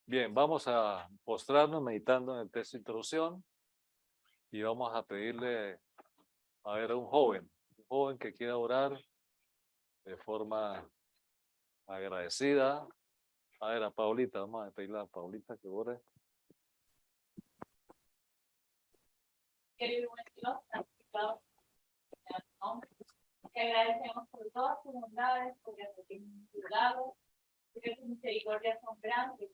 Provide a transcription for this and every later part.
Bien, vamos a postrarnos meditando en el texto de introducción y vamos a pedirle a ver a un joven que quiera orar de forma agradecida. A ver, a Paulita, vamos a pedirle a Paulita que ore. Querido buen Dios, santificado sea tu nombre. Te agradecemos por todas tus bondades, por las que nos has dado, porque tus misericordias son grandes,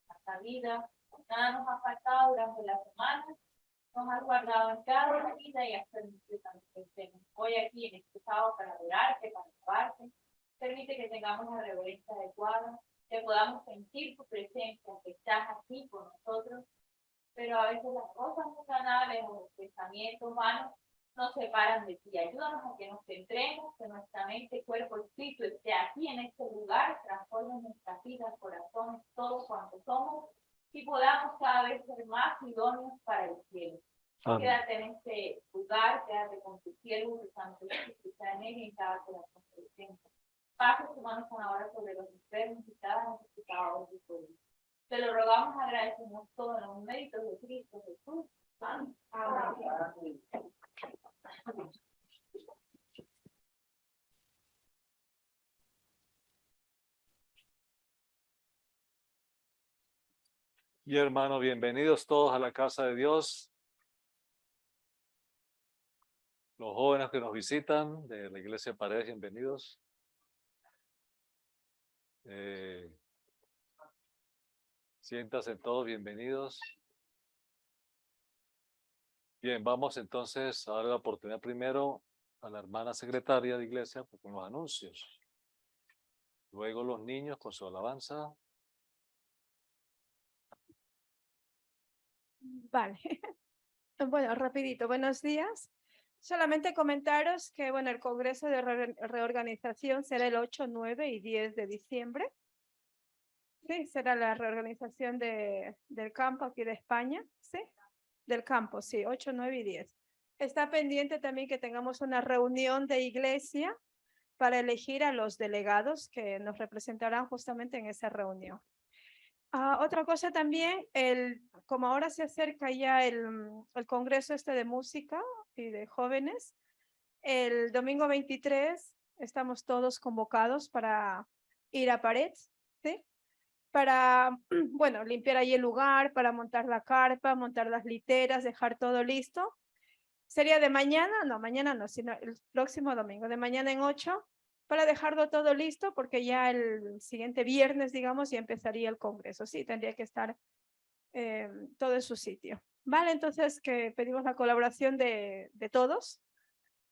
hasta vida. Nada nos ha faltado durante la semana, nos has guardado en cada vida y has permitido tanto que estemos hoy aquí en este sábado para adorarte, para alabarte. Permite que tengamos la reverencia adecuada, que podamos sentir tu presencia, que estás aquí con nosotros. Pero a veces las cosas mundanales o los pensamientos vanos nos separan de ti. Ayúdanos a que nos centremos, que nuestra mente, cuerpo, espíritu esté aquí en este lugar, transforme nuestras vidas, corazones, todo cuanto somos, y podamos cada vez ser más idóneos para el cielo. Amén. Quédate en este lugar, quédate con tu siervo, tu Santo Espíritu, está en él y en cada corazón presente. Pasa tu mano con ahora sobre los enfermos y cada necesitado de tu pueblo. Te lo rogamos, agradecemos todo en los méritos de Cristo Jesús. Amén. Amén. Y hermanos, bienvenidos todos a la casa de Dios. Los jóvenes que nos visitan de la Iglesia Paredes, bienvenidos. Siéntanse todos, bienvenidos. Bien, vamos entonces a dar la oportunidad primero a la hermana secretaria de iglesia con los anuncios. Luego los niños con su alabanza. Vale. Bueno, rapidito, buenos días. Solamente comentaros que, bueno, el Congreso de Reorganización será el 8, 9 y 10 de diciembre. Sí, será la reorganización del campo aquí de España, ¿sí? Del campo, sí, 8, 9 y 10. Está pendiente también que tengamos una reunión de iglesia para elegir a los delegados que nos representarán justamente en esa reunión. Otra cosa también, como ahora se acerca ya el Congreso de música y de jóvenes, el domingo 23 estamos todos convocados para ir a Parets, ¿sí? Para, bueno, limpiar ahí el lugar, para montar la carpa, montar las literas, dejar todo listo. ¿Sería de mañana? No, mañana no, sino el próximo domingo, de mañana en 8, para dejarlo todo listo, porque ya el siguiente viernes, digamos, ya empezaría el Congreso. Sí, tendría que estar todo en su sitio. Vale, entonces que pedimos la colaboración de todos,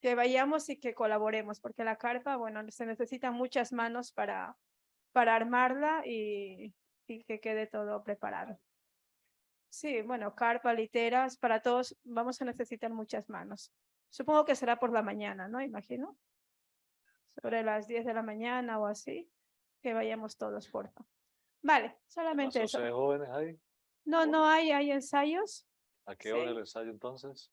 que vayamos y que colaboremos, porque la carpa, bueno, se necesitan muchas manos para armarla y que quede todo preparado. Sí, bueno, carpa, literas, para todos vamos a necesitar muchas manos. Supongo que será por la mañana, ¿no? Imagino. Sobre las 10 de la mañana o así. Que vayamos todos, por favor. Vale, solamente eso. ¿Hay jóvenes ahí? No, no hay ensayos. ¿A qué hora Sí. el ensayo entonces?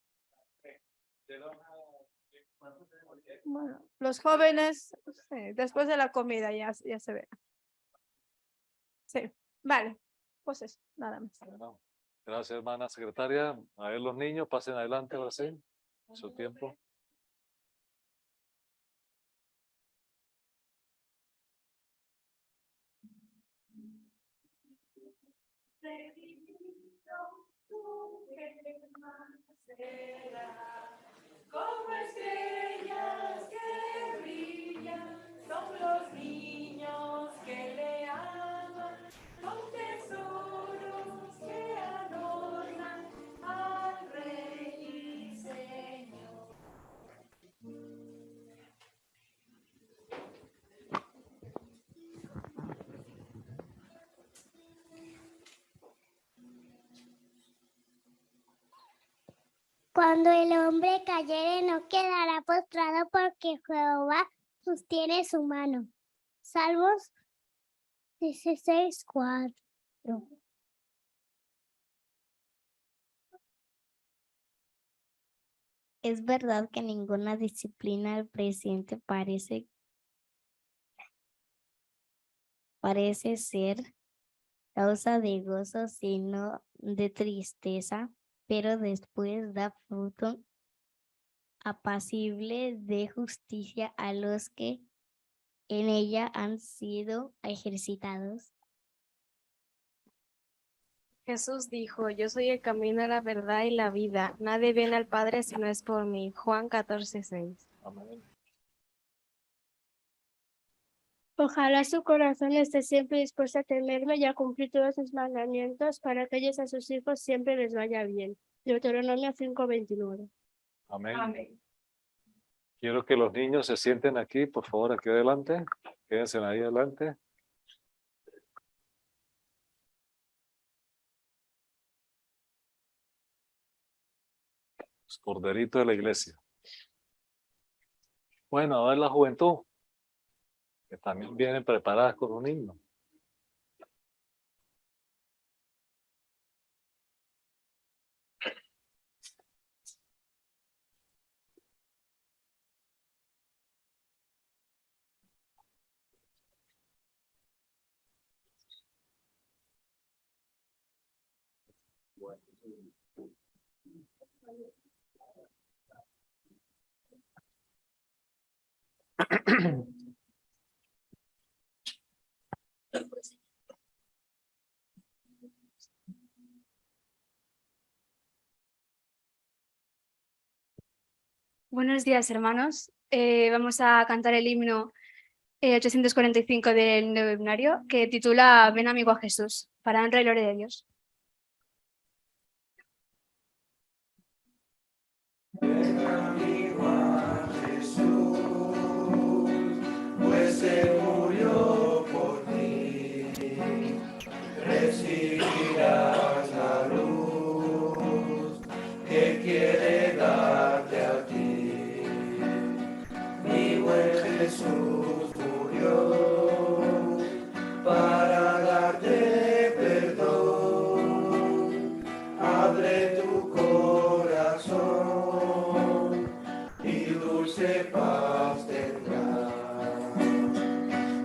Bueno, los jóvenes, sí, después de la comida ya se ve. Sí, vale. Pues eso, nada más. Bueno, gracias, hermana secretaria. A ver, los niños, pasen adelante ahora sí. Su tiempo. Como estrellas que brillan, son los niños que le aman, son tesoros que adornan al Rey y Señor. Cuando el hombre cayere no quedará postrado porque Jehová sostiene su mano. Salmos 16:4. Es verdad que ninguna disciplina del presente parece ser causa de gozo, sino de tristeza, pero después da fruto apacible de justicia a los que en ella han sido ejercitados. Jesús dijo, yo soy el camino, la verdad y la vida. Nadie viene al Padre si no es por mí. Juan 14:6. Amén. Ojalá su corazón esté siempre dispuesto a temerme y a cumplir todos sus mandamientos para que ellos a sus hijos siempre les vaya bien. Deuteronomio 5:29. Amén. Amén. Quiero que los niños se sienten aquí, por favor, aquí adelante. Quédense ahí adelante. Los corderitos de la iglesia. Bueno, a ver la juventud, que también vienen preparadas con un himno. Buenos días, hermanos. Vamos a cantar el himno 845 del Nuevo Himnario, que titula Ven amigo a Jesús, para honra y gloria de Dios. Ven amigo a Jesús, pues Él murió por ti. Recibirás la luz que quiere darte a ti. Mi buen Jesús murió para darte perdón. Abre tu corazón y dulce paz tendrás.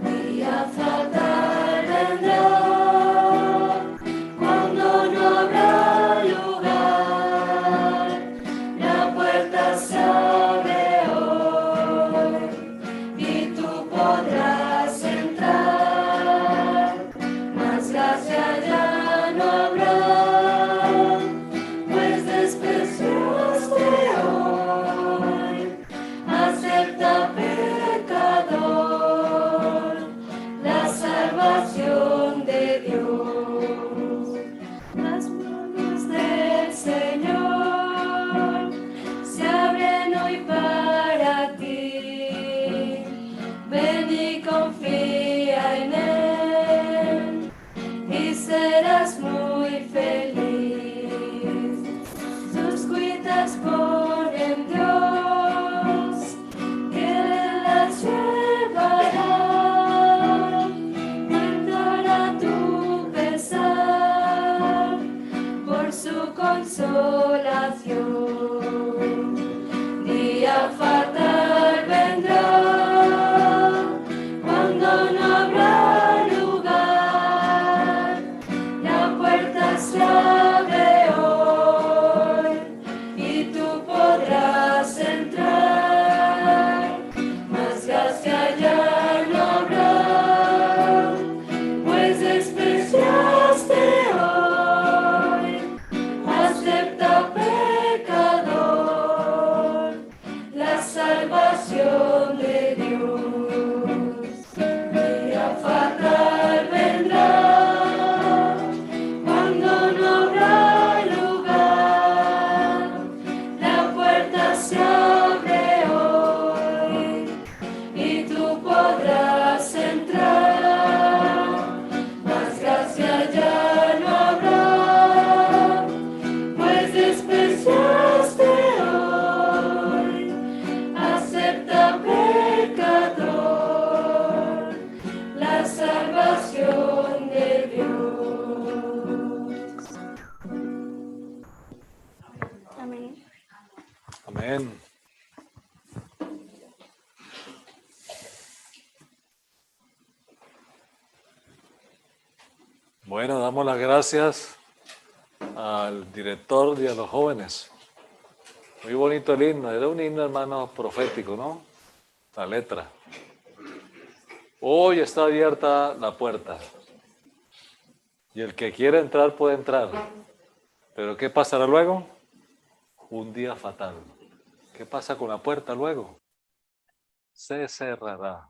Y a faltar vendrá cuando no habrá lugar. La puerta se abre hoy y tú podrás entrar. Más gracia ya no habrá, pues despreciaste hoy aceptar Amén. Bueno, damos las gracias al director y a los jóvenes. Muy bonito el himno. Era un himno, hermano, profético, ¿no? La letra. Hoy está abierta la puerta. Y el que quiera entrar puede entrar. Pero ¿qué pasará luego? Un día fatal. ¿Qué pasa con la puerta luego? Se cerrará.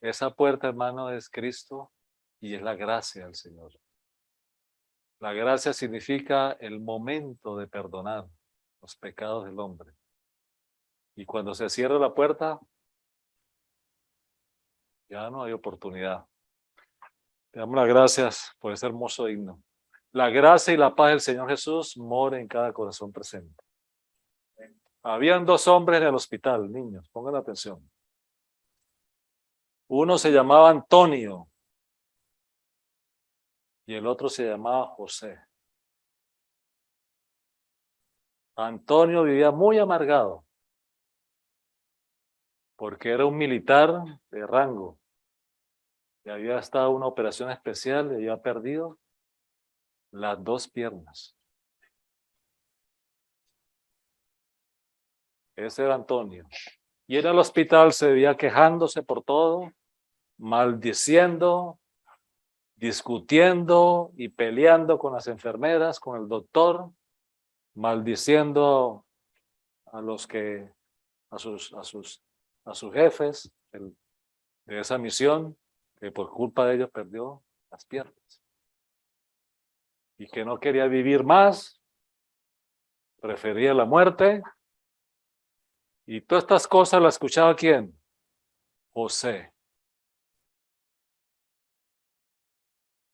Esa puerta, hermano, es Cristo y es la gracia del Señor. La gracia significa el momento de perdonar los pecados del hombre. Y cuando se cierra la puerta, ya no hay oportunidad. Te damos las gracias por ese hermoso himno. La gracia y la paz del Señor Jesús more en cada corazón presente. Habían 2 hombres en el hospital, niños, pongan atención. Uno se llamaba Antonio y el otro se llamaba José. Antonio vivía muy amargado porque era un militar de rango y había estado en una operación especial y había perdido las 2 piernas. Ese era Antonio. Y en el hospital se veía quejándose por todo, maldiciendo, discutiendo y peleando con las enfermeras, con el doctor, maldiciendo a los que, a sus jefes de esa misión, que por culpa de ellos perdió las piernas. Y que no quería vivir más, prefería la muerte. Y todas estas cosas las escuchaba ¿quién? José.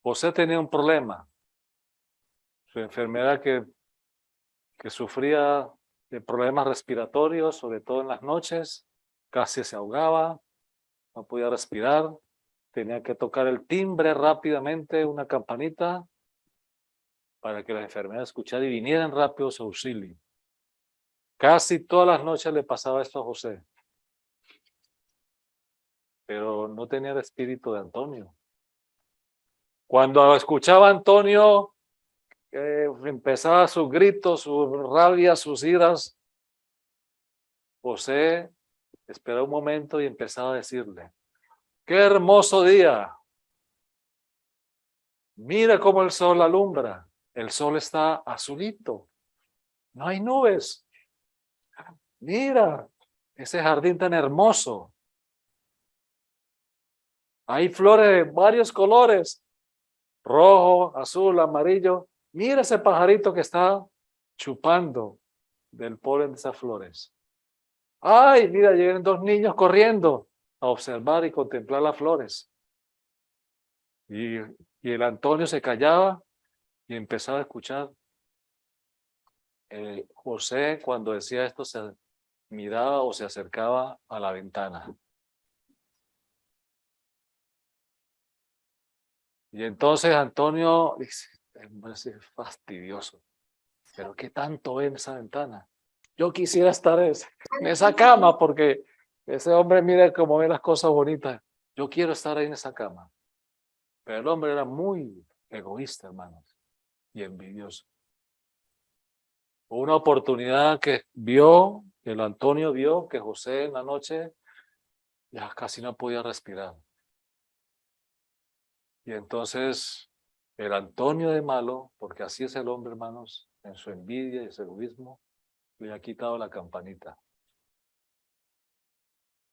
José tenía un problema. Su enfermedad que sufría de problemas respiratorios, sobre todo en las noches, casi se ahogaba, no podía respirar, tenía que tocar el timbre rápidamente, una campanita, para que las enfermeras escucharan y vinieran rápido a su auxilio. Casi todas las noches le pasaba esto a José, pero no tenía el espíritu de Antonio. Cuando escuchaba a Antonio, empezaba sus gritos, su rabia, sus iras, José esperó un momento y empezaba a decirle: ¡qué hermoso día! Mira cómo el sol alumbra. El sol está azulito. No hay nubes. Mira ese jardín tan hermoso. Hay flores de varios colores. Rojo, azul, amarillo. Mira ese pajarito que está chupando del polen de esas flores. Ay, mira, llegan 2 niños corriendo a observar y contemplar las flores. Y el Antonio se callaba y empezaba a escuchar. José, cuando decía esto, se miraba o se acercaba a la ventana. Y entonces Antonio dice: es fastidioso, pero ¿qué tanto ve en esa ventana? Yo quisiera estar en esa cama porque ese hombre mira cómo ve las cosas bonitas. Yo quiero estar ahí en esa cama. Pero el hombre era muy egoísta, hermanos, y envidioso. Una oportunidad que el Antonio vio que José en la noche ya casi no podía respirar. Y entonces el Antonio de malo, porque así es el hombre, hermanos, en su envidia y su egoísmo, le ha quitado la campanita.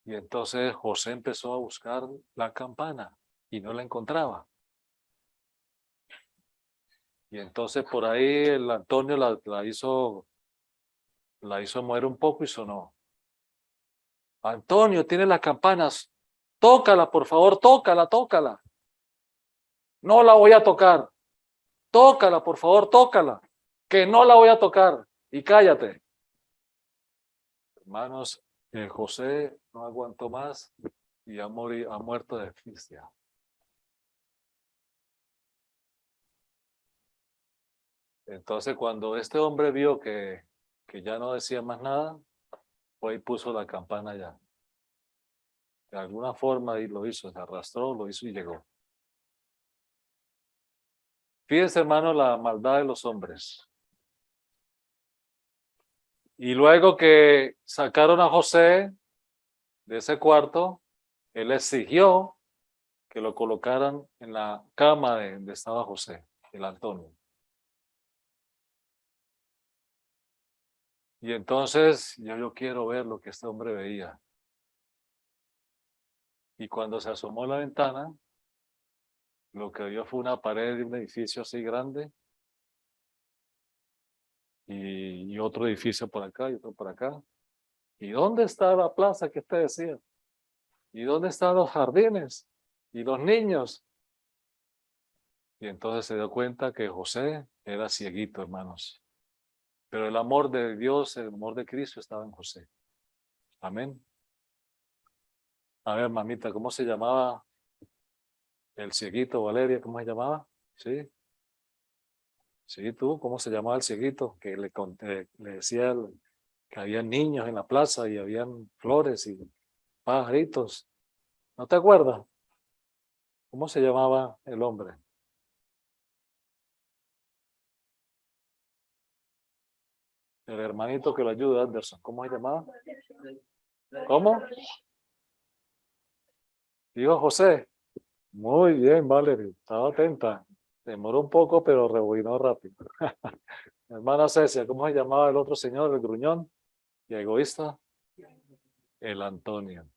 Y entonces José empezó a buscar la campana y no la encontraba. Y entonces por ahí el Antonio la hizo mover un poco y sonó. Antonio, tiene las campanas, tócala, por favor, tócala, tócala. No la voy a tocar. Tócala, por favor, tócala. Que no la voy a tocar. Y cállate. Hermanos, José no aguantó más y ha muerto de asfixia. Entonces, cuando este hombre vio que que ya no decía más nada, fue y puso la campana ya. De alguna forma ahí lo hizo, se arrastró, lo hizo y llegó. Fíjense, hermano, la maldad de los hombres. Y luego que sacaron a José de ese cuarto, él exigió que lo colocaran en la cama donde estaba José, el Antonio. Y entonces yo quiero ver lo que este hombre veía. Y cuando se asomó a la ventana, lo que vio fue una pared de un edificio así grande y otro edificio por acá y otro por acá. ¿Y dónde está la plaza que usted decía? ¿Y dónde están los jardines? ¿Y los niños? Y entonces se dio cuenta que José era cieguito, hermanos. Pero el amor de Dios, el amor de Cristo estaba en José. Amén. A ver, mamita, ¿cómo se llamaba el cieguito, Valeria? ¿Cómo se llamaba? Sí. Sí, tú, ¿cómo se llamaba el cieguito? Que le decía que había niños en la plaza y habían flores y pajaritos. ¿No te acuerdas? ¿Cómo se llamaba el hombre? El hermanito que lo ayuda, Anderson. ¿Cómo se llamaba? ¿Cómo? Dijo José. Muy bien, Valerie. Estaba atenta. Demoró un poco, pero rebobinó rápido. Hermana Cecia, ¿cómo se llamaba el otro señor, el gruñón y egoísta? El Antonio.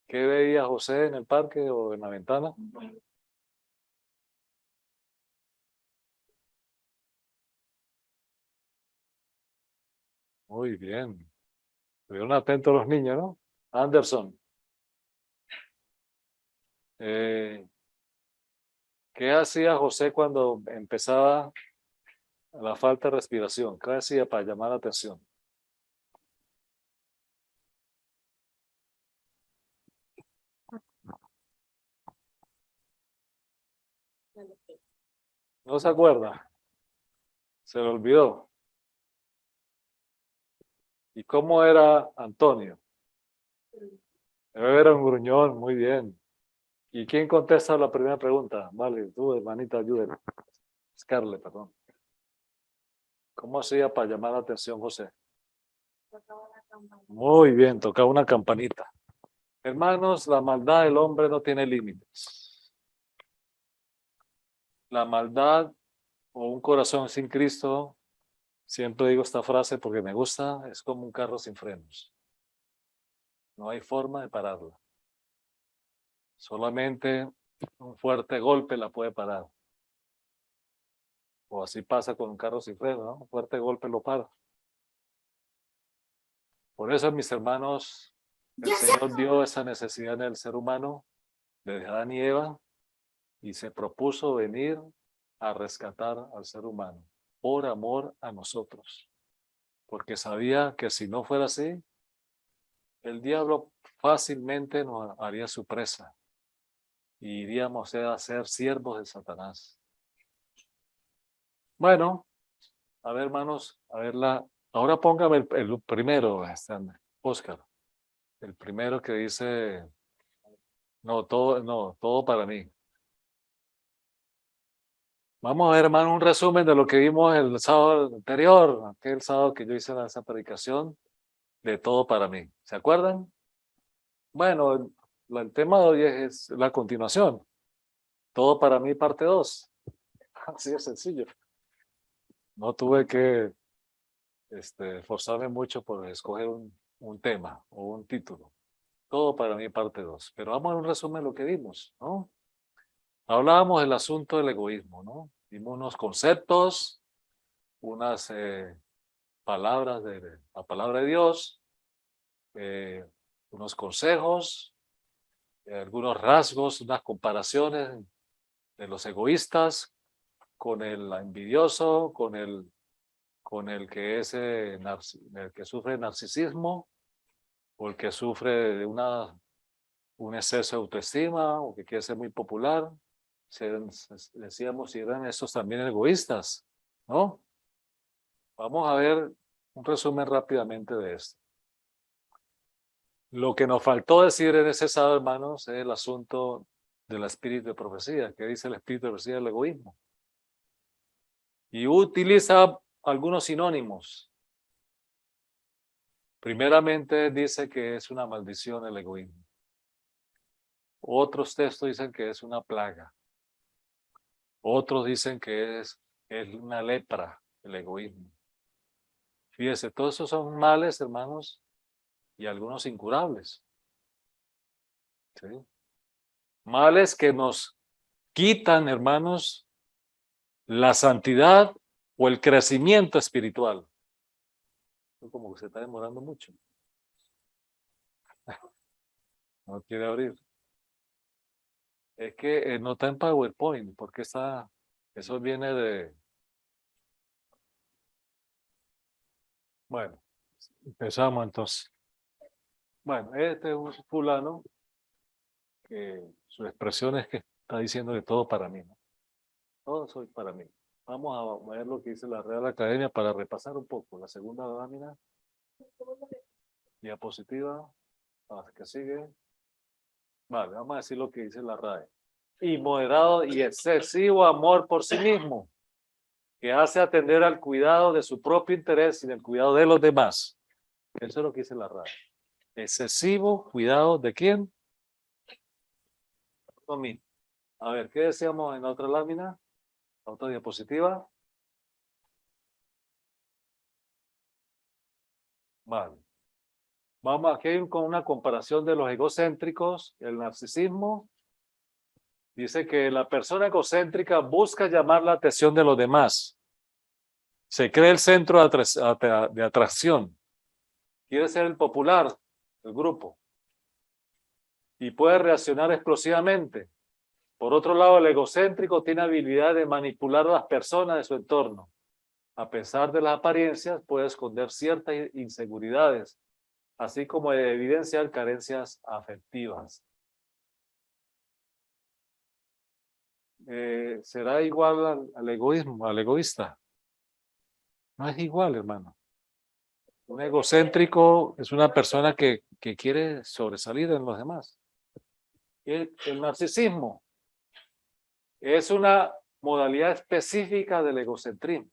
¿Qué veía José en el parque o en la ventana? Muy bien. Estuvieron atentos los niños, ¿no? Anderson. ¿Qué hacía José cuando empezaba la falta de respiración? ¿Qué hacía para llamar la atención? ¿No se acuerda? Se le olvidó. ¿Y cómo era Antonio? Era un gruñón, muy bien. ¿Y quién contesta la primera pregunta? Vale, tú, hermanita, ayúdame. Scarlett, perdón. ¿Cómo hacía para llamar la atención José? Muy bien, tocaba una campanita. Hermanos, la maldad del hombre no tiene límites. La maldad o un corazón sin Cristo, siempre digo esta frase porque me gusta, es como un carro sin frenos. No hay forma de pararla. Solamente un fuerte golpe la puede parar. O así pasa con un carro sin freno, ¿no? Un fuerte golpe lo para. Por eso, mis hermanos, el Señor dio esa necesidad en el ser humano, de Adán y Eva, y se propuso venir a rescatar al ser humano por amor a nosotros. Porque sabía que si no fuera así, el diablo fácilmente nos haría su presa y iríamos a ser siervos de Satanás. Bueno, a ver, hermanos, a verla. Ahora póngame el primero, Oscar. El primero que dice, no, todo para mí. Vamos a ver, hermano, un resumen de lo que vimos el sábado anterior, aquel sábado que yo hice esa predicación de todo para mí. ¿Se acuerdan? Bueno, el tema de hoy es la continuación. Todo para mí, parte 2. Así de sencillo. No tuve que esforzarme mucho por escoger un tema o un título. Todo para mí, parte 2. Pero vamos a un resumen de lo que vimos, ¿no? Hablábamos del asunto del egoísmo, ¿no? Vimos unos conceptos, unas palabras de la palabra de Dios, unos consejos, algunos rasgos, unas comparaciones de los egoístas con el envidioso, con el que es el que sufre narcisismo o el que sufre de un exceso de autoestima o que quiere ser muy popular. Decíamos si eran esos también egoístas, ¿no? Vamos a ver un resumen rápidamente de esto. Lo que nos faltó decir en ese sábado, hermanos, es el asunto del espíritu de profecía. ¿Qué dice el espíritu de profecía del egoísmo? Y utiliza algunos sinónimos. Primeramente dice que es una maldición el egoísmo. Otros textos dicen que es una plaga. Otros dicen que es una lepra el egoísmo. Fíjese, todos esos son males, hermanos, y algunos incurables. ¿Sí? Males que nos quitan, hermanos, la santidad o el crecimiento espiritual. Como que se está demorando mucho. No quiere abrir. Es que no está en PowerPoint, porque eso viene de... Bueno, empezamos entonces. Bueno, este es un fulano que su expresión es que está diciendo de todo para mí, ¿no? Todo soy para mí. Vamos a ver lo que dice la Real Academia para repasar un poco. La segunda lámina, diapositiva, que sigue. Vale, vamos a decir lo que dice la RAE. Inmoderado y excesivo amor por sí mismo, que hace atender al cuidado de su propio interés y del cuidado de los demás. Eso es lo que dice la RAE. Excesivo cuidado de quién? Conmigo. A ver, ¿qué decíamos en la otra lámina? La otra diapositiva. Vale. Vamos aquí con una comparación de los egocéntricos, el narcisismo. Dice que la persona egocéntrica busca llamar la atención de los demás. Se cree el centro de atracción. Quiere ser el popular del grupo. Y puede reaccionar explosivamente. Por otro lado, el egocéntrico tiene habilidad de manipular a las personas de su entorno. A pesar de las apariencias, puede esconder ciertas inseguridades, así como de evidenciar carencias afectivas. ¿Será igual al egoísmo, al egoísta? No es igual, hermano. Un egocéntrico es una persona que quiere sobresalir en los demás. El narcisismo es una modalidad específica del egocentrismo.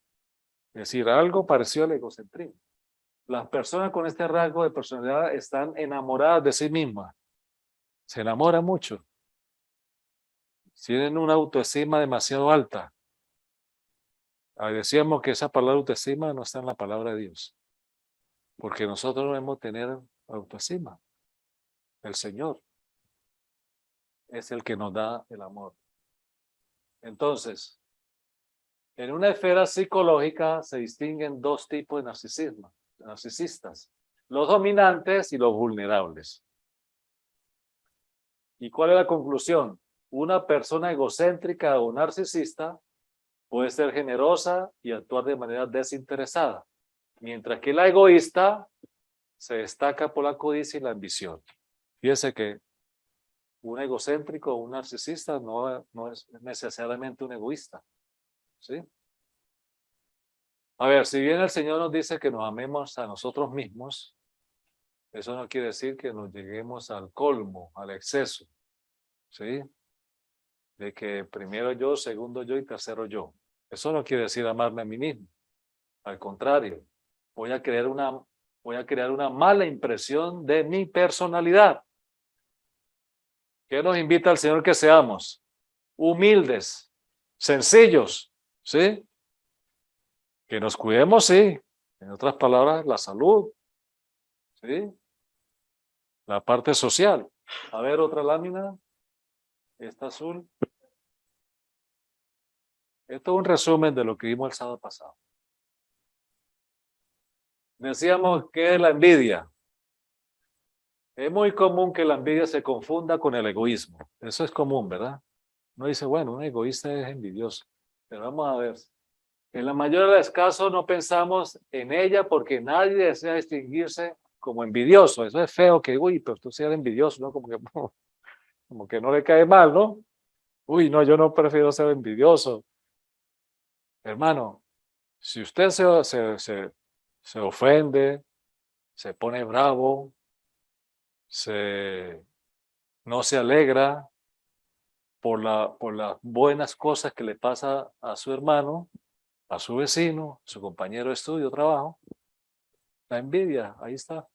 Es decir, algo parecido al egocentrismo. Las personas con este rasgo de personalidad están enamoradas de sí mismas. Se enamoran mucho. Tienen una autoestima demasiado alta. Decíamos que esa palabra autoestima no está en la palabra de Dios. Porque nosotros no debemos tener autoestima. El Señor es el que nos da el amor. Entonces, en una esfera psicológica se distinguen dos tipos de narcisistas. Los dominantes y los vulnerables. ¿Y cuál es la conclusión? Una persona egocéntrica o narcisista puede ser generosa y actuar de manera desinteresada, mientras que la egoísta se destaca por la codicia y la ambición. Fíjese que un egocéntrico o un narcisista no es necesariamente un egoísta. ¿Sí? A ver, si bien el Señor nos dice que nos amemos a nosotros mismos, eso no quiere decir que nos lleguemos al colmo, al exceso. ¿Sí? De que primero yo, segundo yo y tercero yo. Eso no quiere decir amarme a mí mismo. Al contrario, voy a crear una mala impresión de mi personalidad. ¿Qué nos invita el Señor que seamos? Humildes, sencillos, ¿sí? Que nos cuidemos, sí. En otras palabras, la salud, ¿sí? La parte social. A ver, otra lámina. Esta azul. Esto es un resumen de lo que vimos el sábado pasado. Decíamos que es la envidia. Es muy común que la envidia se confunda con el egoísmo. Eso es común, ¿verdad? Uno dice, bueno, un egoísta es envidioso. Pero vamos a ver. En la mayoría de los casos no pensamos en ella porque nadie desea distinguirse como envidioso. Eso es feo que, uy, pero tú seas envidioso, ¿no? Como que no le cae mal, ¿no? Uy, no, yo no prefiero ser envidioso. Hermano, Si usted se ofende, se pone bravo, no se alegra por las buenas cosas que le pasa a su hermano, a su vecino, a su compañero de estudio, trabajo, la envidia, ahí está.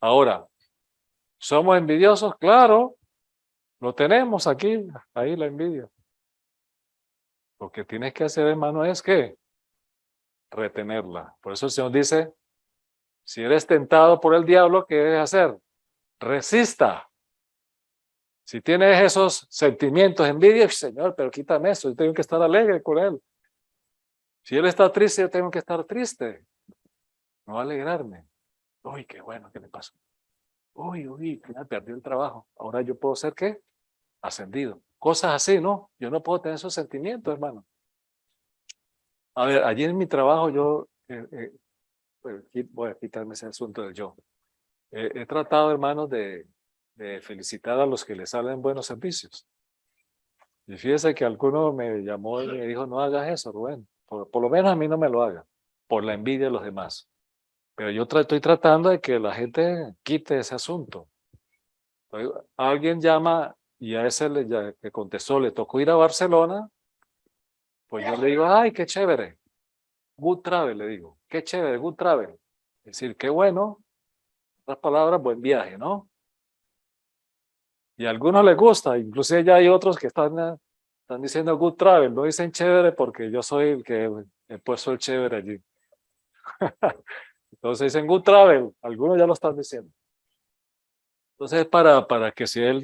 Ahora, ¿somos envidiosos? Claro, lo tenemos aquí, ahí la envidia. Lo que tienes que hacer, hermano, es que retenerla. Por eso el Señor dice, si eres tentado por el diablo, ¿qué debes hacer? Resista. Si tienes esos sentimientos de envidia, Señor, pero quítame eso, yo tengo que estar alegre con él. Si él está triste, yo tengo que estar triste. No alegrarme. Uy, qué bueno, ¿qué le pasó? Uy, perdió el trabajo. Ahora yo puedo ser, ¿qué? Ascendido. Cosas así, ¿no? Yo no puedo tener esos sentimientos, hermano. A ver, allí en mi trabajo yo, voy a quitarme ese asunto del yo. He tratado, hermanos, de felicitar a los que les salen buenos servicios. Y fíjese que alguno me llamó y me dijo, no hagas eso, Rubén. Por lo menos a mí no me lo haga, por la envidia de los demás. Pero yo estoy tratando de que la gente quite ese asunto. Alguien llama y a ese que contestó le tocó ir a Barcelona, pues yo le digo, ay, qué chévere. Good travel, le digo. Qué chévere, good travel. Es decir, qué bueno. En otras palabras, buen viaje, ¿no? Y a algunos les gusta, inclusive ya hay otros que están diciendo good travel, no dicen chévere porque yo soy el que he puesto el chévere allí. Entonces dicen good travel, algunos ya lo están diciendo. Entonces para que si él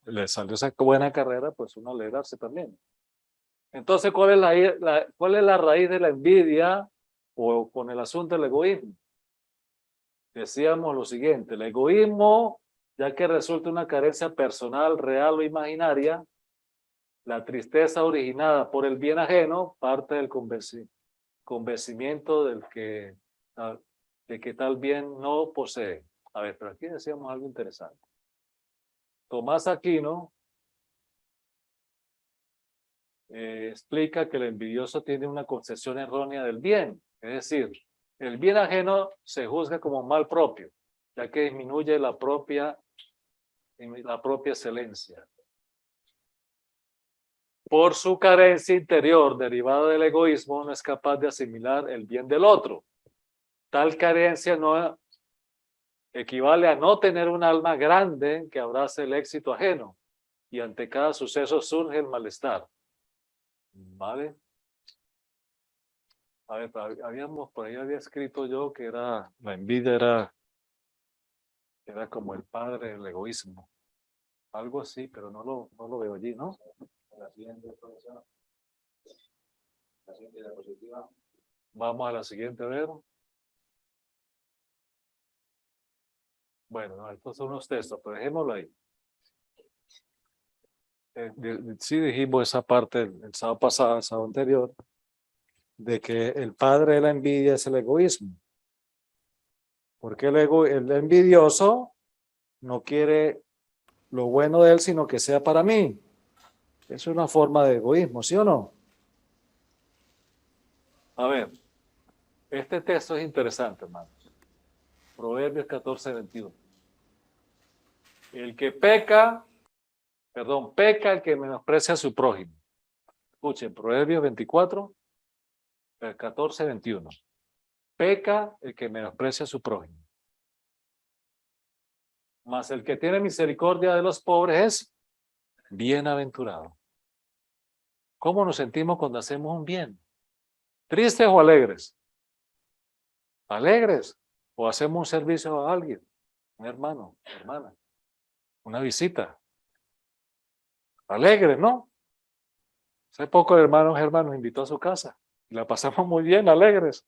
le salió esa buena carrera, pues uno alegrarse también. Entonces, ¿cuál es la raíz de la envidia o con el asunto del egoísmo? Decíamos lo siguiente, el egoísmo, ya que resulta una carencia personal, real o imaginaria, la tristeza originada por el bien ajeno parte del convencimiento de que tal bien no posee. A ver, pero aquí decíamos algo interesante. Tomás Aquino explica que el envidioso tiene una concepción errónea del bien, es decir, el bien ajeno se juzga como mal propio, ya que disminuye la propia excelencia. Por su carencia interior derivada del egoísmo, no es capaz de asimilar el bien del otro. Tal carencia no equivale a no tener un alma grande que abrace el éxito ajeno y ante cada suceso surge el malestar. ¿Vale? A ver, por ahí había escrito yo que la envidia era como el padre del egoísmo. Algo así, pero no lo veo allí, ¿no? La siguiente, profesor. La siguiente diapositiva. Vamos a la siguiente, a ver. Bueno, no, estos son unos textos, pero dejémoslo ahí. Sí dijimos esa parte el sábado pasado, el sábado anterior, de que el padre de la envidia es el egoísmo. Porque el envidioso no quiere lo bueno de él, sino que sea para mí. Es una forma de egoísmo, ¿sí o no? A ver, este texto es interesante, hermanos. Proverbios 14:21. El que peca el que menosprecia a su prójimo. Escuchen, Proverbios 24, 14:21. Peca el que menosprecia a su prójimo. Mas el que tiene misericordia de los pobres es bienaventurado. ¿Cómo nos sentimos cuando hacemos un bien? ¿Tristes o alegres? Alegres. O hacemos un servicio a alguien, un hermano, hermana, una visita. Alegres, ¿no? Hace poco el hermano Germán nos invitó a su casa y la pasamos muy bien, alegres.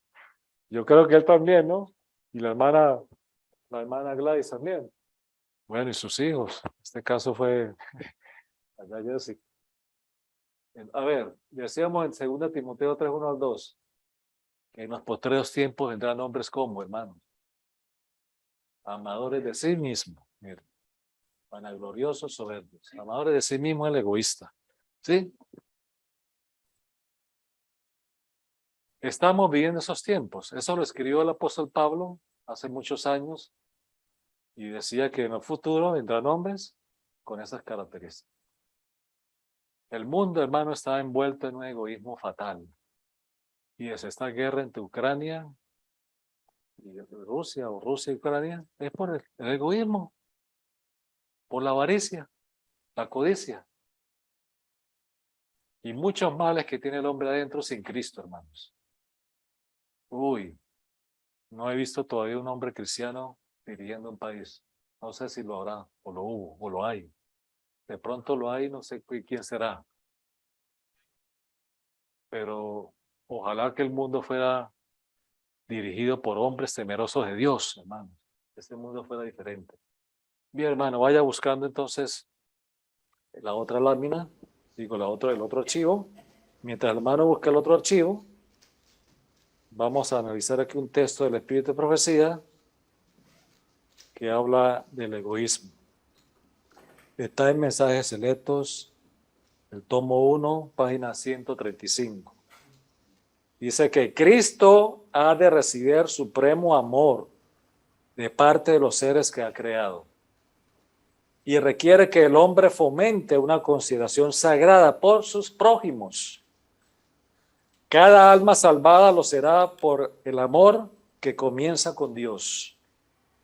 Yo creo que él también, ¿no? Y la hermana Gladys también. Bueno, y sus hijos. En este caso fue allá Jessica. A ver, decíamos en 2 Timoteo 3, 1 al 2, que en los postreros tiempos vendrán hombres como, hermanos, amadores de sí mismos, miren, vanagloriosos, soberbios, amadores de sí mismos, el egoísta, ¿sí? Estamos viviendo esos tiempos. Eso lo escribió el apóstol Pablo hace muchos años y decía que en el futuro vendrán hombres con esas características. El mundo, hermano, está envuelto en un egoísmo fatal. Y es esta guerra entre Ucrania y Rusia, o Rusia y Ucrania, es por el egoísmo, por la avaricia, la codicia. Y muchos males que tiene el hombre adentro sin Cristo, hermanos. Uy, no he visto todavía un hombre cristiano dirigiendo un país. No sé si lo habrá, o lo hubo, o lo hay. De pronto lo hay, no sé quién será. Pero ojalá que el mundo fuera dirigido por hombres temerosos de Dios, hermano. Este mundo fuera diferente. Bien, hermano, vaya buscando entonces la otra lámina, digo, el otro archivo. Mientras el hermano busca el otro archivo, vamos a analizar aquí un texto del Espíritu de Profecía que habla del egoísmo. Está en Mensajes Selectos, el tomo 1, página 135. Dice que Cristo ha de recibir supremo amor de parte de los seres que ha creado y requiere que el hombre fomente una consideración sagrada por sus prójimos. Cada alma salvada lo será por el amor que comienza con Dios.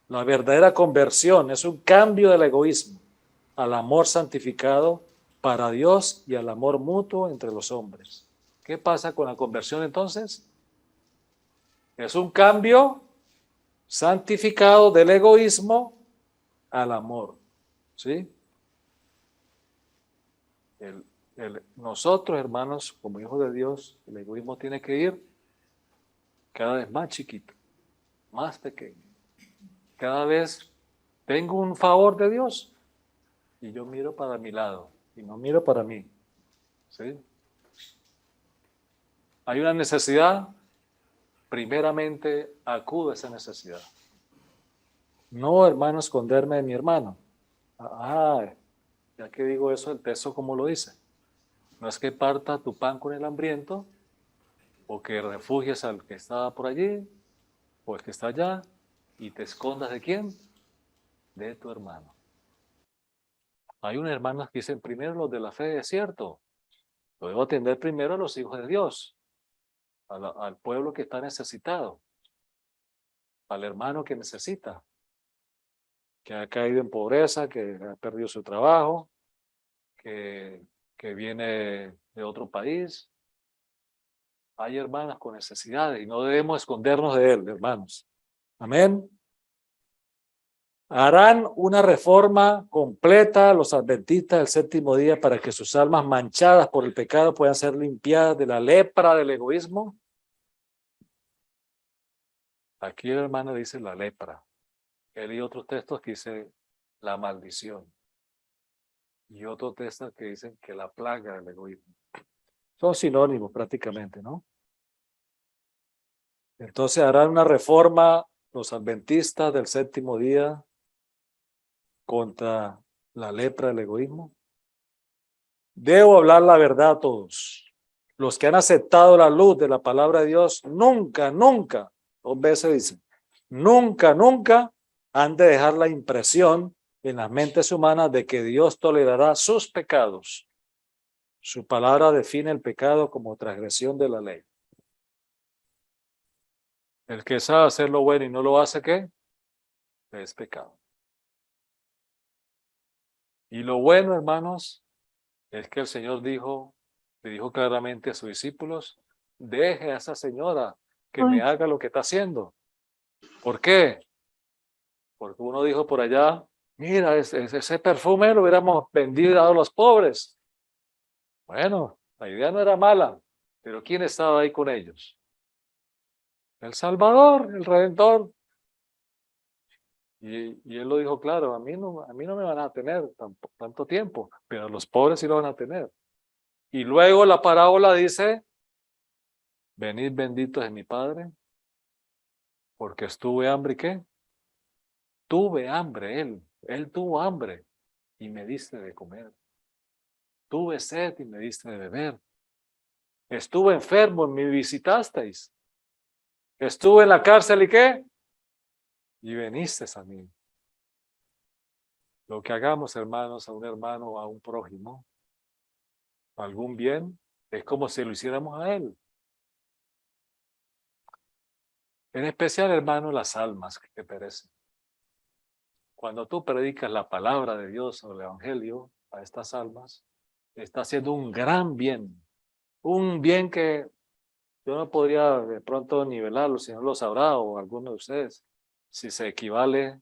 La verdadera conversión es un cambio del egoísmo al amor santificado para Dios y al amor mutuo entre los hombres. ¿Qué pasa con la conversión entonces? Es un cambio santificado del egoísmo al amor. ¿Sí? Nosotros, hermanos, como hijos de Dios, el egoísmo tiene que ir cada vez más chiquito, más pequeño. Cada vez tengo un favor de Dios y yo miro para mi lado y no miro para mí. ¿Sí? Hay una necesidad, primeramente acudo a esa necesidad. No, hermano, esconderme de mi hermano. Ya que digo eso, el texto como lo dice. No es que parta tu pan con el hambriento, o que refugies al que está por allí, o el que está allá, y te escondas ¿de quién? De tu hermano. Hay unos hermanos que dicen, primero los de la fe, es cierto. Lo debo atender primero a los hijos de Dios, al pueblo que está necesitado, al hermano que necesita, que ha caído en pobreza, que ha perdido su trabajo, que viene de otro país. Hay hermanas con necesidades y no debemos escondernos de él, hermanos. Amén. Harán una reforma completa los adventistas del séptimo día para que sus almas manchadas por el pecado puedan ser limpiadas de la lepra del egoísmo. Aquí el hermano dice la lepra. Él y otros textos que dice la maldición. Y otros textos que dicen que la plaga del egoísmo. Son sinónimos prácticamente, ¿no? Entonces harán una reforma los adventistas del séptimo día contra la lepra del egoísmo. Debo hablar la verdad a todos. Los que han aceptado la luz de la palabra de Dios nunca, nunca, 2 veces dicen, nunca, nunca han de dejar la impresión en las mentes humanas de que Dios tolerará sus pecados. Su palabra define el pecado como transgresión de la ley. El que sabe hacer lo bueno y no lo hace, ¿qué? Es pecado. Y lo bueno, hermanos, es que el Señor le dijo claramente a sus discípulos, deje a esa señora que me haga lo que está haciendo. ¿Por qué? Porque uno dijo por allá, mira, ese perfume lo hubiéramos vendido y dado a los pobres. Bueno, la idea no era mala, pero ¿quién estaba ahí con ellos? El Salvador, el Redentor. Y él lo dijo claro, a mí no me van a tener tanto tiempo, pero los pobres sí lo van a tener. Y luego la parábola dice, venid benditos de mi Padre, porque estuve hambre, ¿y qué? Tuve hambre, él tuvo hambre y me diste de comer. Tuve sed y me diste de beber. Estuve enfermo y me visitasteis. Estuve en la cárcel y ¿qué? Y viniste a mí. Lo que hagamos, hermanos, a un hermano, a un prójimo, algún bien, es como si lo hiciéramos a él. En especial, hermano, las almas que perecen. Cuando tú predicas la palabra de Dios o el evangelio a estas almas, está haciendo un gran bien. Un bien que yo no podría de pronto nivelarlo, si no lo sabrá o alguno de ustedes, si se equivale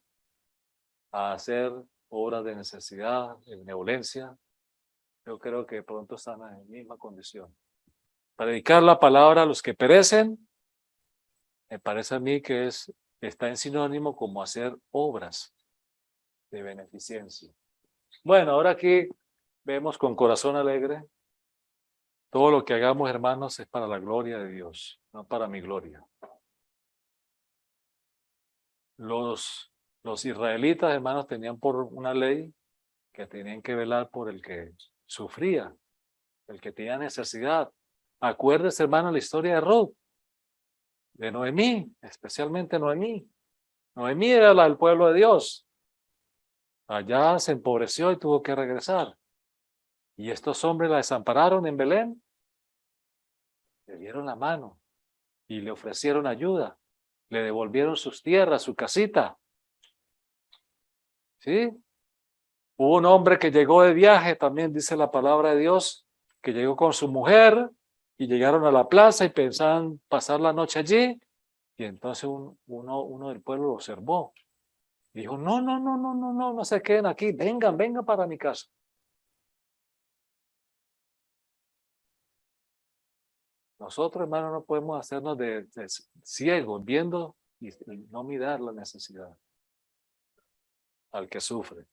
a hacer obras de necesidad, de benevolencia. Yo creo que pronto están en la misma condición. Predicar la palabra a los que perecen, me parece a mí que está en sinónimo como hacer obras de beneficencia. Bueno, ahora aquí vemos con corazón alegre, todo lo que hagamos, hermanos, es para la gloria de Dios, no para mi gloria. Los israelitas, hermanos, tenían por una ley que tenían que velar por el que sufría, el que tenía necesidad. Acuérdese, hermano, la historia de Ruth, de Noemí, especialmente Noemí. Noemí era la del pueblo de Dios. Allá se empobreció y tuvo que regresar. Y estos hombres la desampararon en Belén, le dieron la mano y le ofrecieron ayuda. Le devolvieron sus tierras, su casita. ¿Sí? Hubo un hombre que llegó de viaje, también dice la palabra de Dios, que llegó con su mujer y llegaron a la plaza y pensaban pasar la noche allí. Y entonces uno del pueblo lo observó. Dijo, no se queden aquí, vengan para mi casa. Nosotros, hermanos, no podemos hacernos de ciegos, viendo y no mirar la necesidad al que sufre.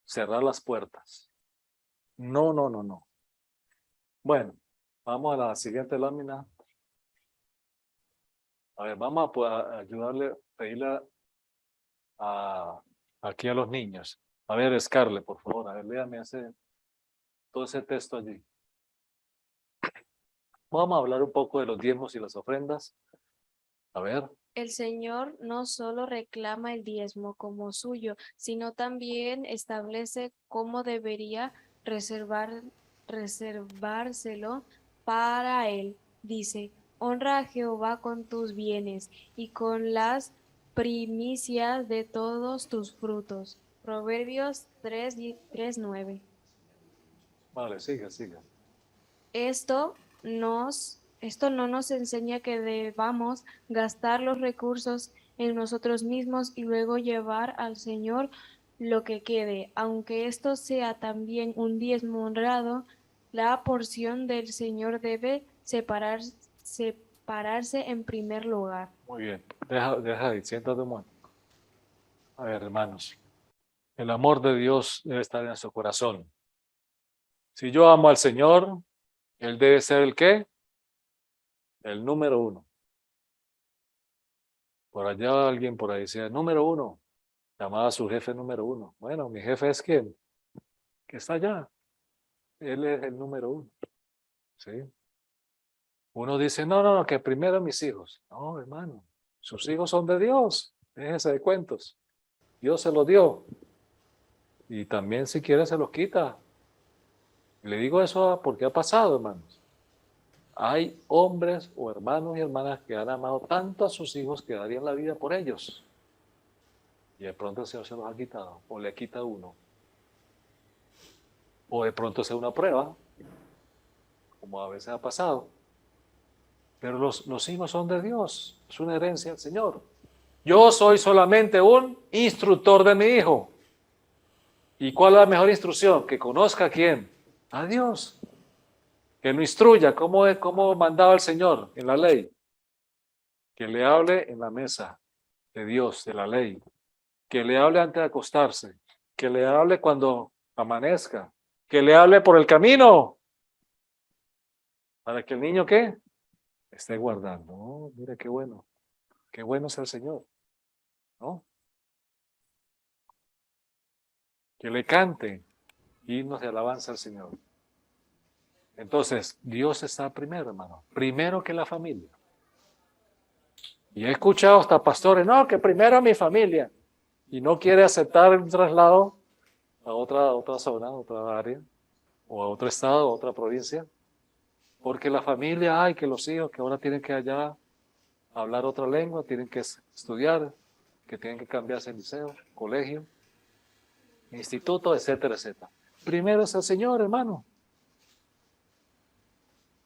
Cerrar las puertas. No. Bueno, vamos a la siguiente lámina. A ver, vamos a ayudarle, pedirle aquí a los niños. A ver, Scarlett, por favor, a ver, léame todo ese texto allí. Vamos a hablar un poco de los diezmos y las ofrendas. A ver. El Señor no solo reclama el diezmo como suyo, sino también establece cómo debería reservárselo para él. Dice, honra a Jehová con tus bienes y con las primicias de todos tus frutos. Proverbios 3:9. Vale, siga. Esto no nos enseña que debamos gastar los recursos en nosotros mismos y luego llevar al Señor lo que quede. Aunque esto sea también un diezmo honrado, la porción del Señor debe separarse en primer lugar. Muy bien. Deja ahí, siéntate un momento. A ver, hermanos. El amor de Dios debe estar en su corazón. Si yo amo al Señor, Él debe ser ¿el qué? El número uno. Por allá alguien por ahí decía, número uno. Llamaba a su jefe número uno. Bueno, mi jefe es ¿quién? Que está allá. Él es el número uno. ¿Sí? Uno dice, no, que primero mis hijos. No, hermano. Sus hijos son de Dios. Déjese de cuentos. Dios se los dio. Y también si quiere se los quita. Le digo eso porque ha pasado, hermanos. Hay hombres o hermanos y hermanas que han amado tanto a sus hijos que darían la vida por ellos. Y de pronto el Señor se los ha quitado, o le quita uno. O de pronto sea una prueba, como a veces ha pasado. Pero los hijos son de Dios, es una herencia del Señor. Yo soy solamente un instructor de mi hijo. ¿Y cuál es la mejor instrucción? Que conozca a quién. A Dios. Que lo instruya, cómo mandaba el Señor en la ley. Que le hable en la mesa de Dios, de la ley. Que le hable antes de acostarse. Que le hable cuando amanezca. Que le hable por el camino. Para que el niño, ¿qué? Esté guardando. Oh, mira qué bueno. Qué bueno es el Señor. ¿No? Que le cante himnos de alabanza al Señor. Entonces, Dios está primero, hermano. Primero que la familia. Y he escuchado hasta pastores, no, que primero mi familia. Y no quiere aceptar el traslado a otra zona, a otra área, o a otro estado, a otra provincia. Porque la familia, ay, que los hijos que ahora tienen que allá hablar otra lengua, tienen que estudiar, que tienen que cambiarse de liceo, colegio, instituto, etcétera, etcétera. Primero es el Señor, hermano.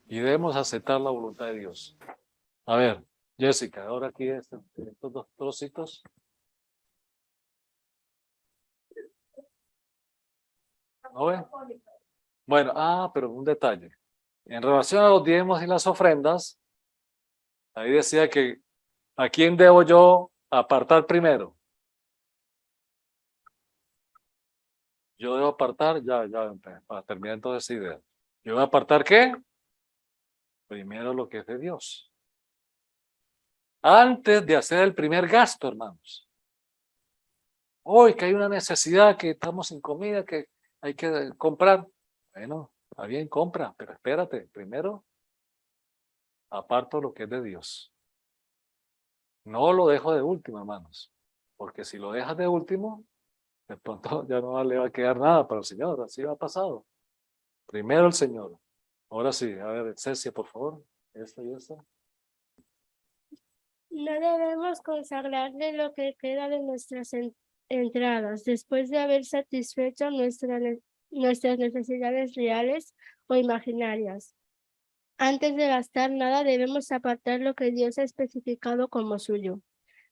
Y debemos aceptar la voluntad de Dios. A ver, Jessica, ahora aquí estos dos trocitos. ¿No ve? Bueno, pero un detalle. En relación a los diezmos y las ofrendas, ahí decía que ¿a quién debo yo apartar primero? Yo debo apartar, para terminar entonces esa idea. ¿Yo voy a apartar qué? Primero lo que es de Dios. Antes de hacer el primer gasto, hermanos. Hoy que hay una necesidad, que estamos sin comida, que hay que comprar. Bueno, está bien, compra, pero espérate, primero aparto lo que es de Dios. No lo dejo de último, hermanos, porque si lo dejas de último, de pronto ya no le va a quedar nada para el Señor, así va pasado. Primero el Señor. Ahora sí, a ver, Cecia, por favor, esta y esta. No debemos consagrarle lo que queda de nuestras entradas después de haber satisfecho nuestras necesidades reales o imaginarias. Antes de gastar nada debemos apartar lo que Dios ha especificado como suyo.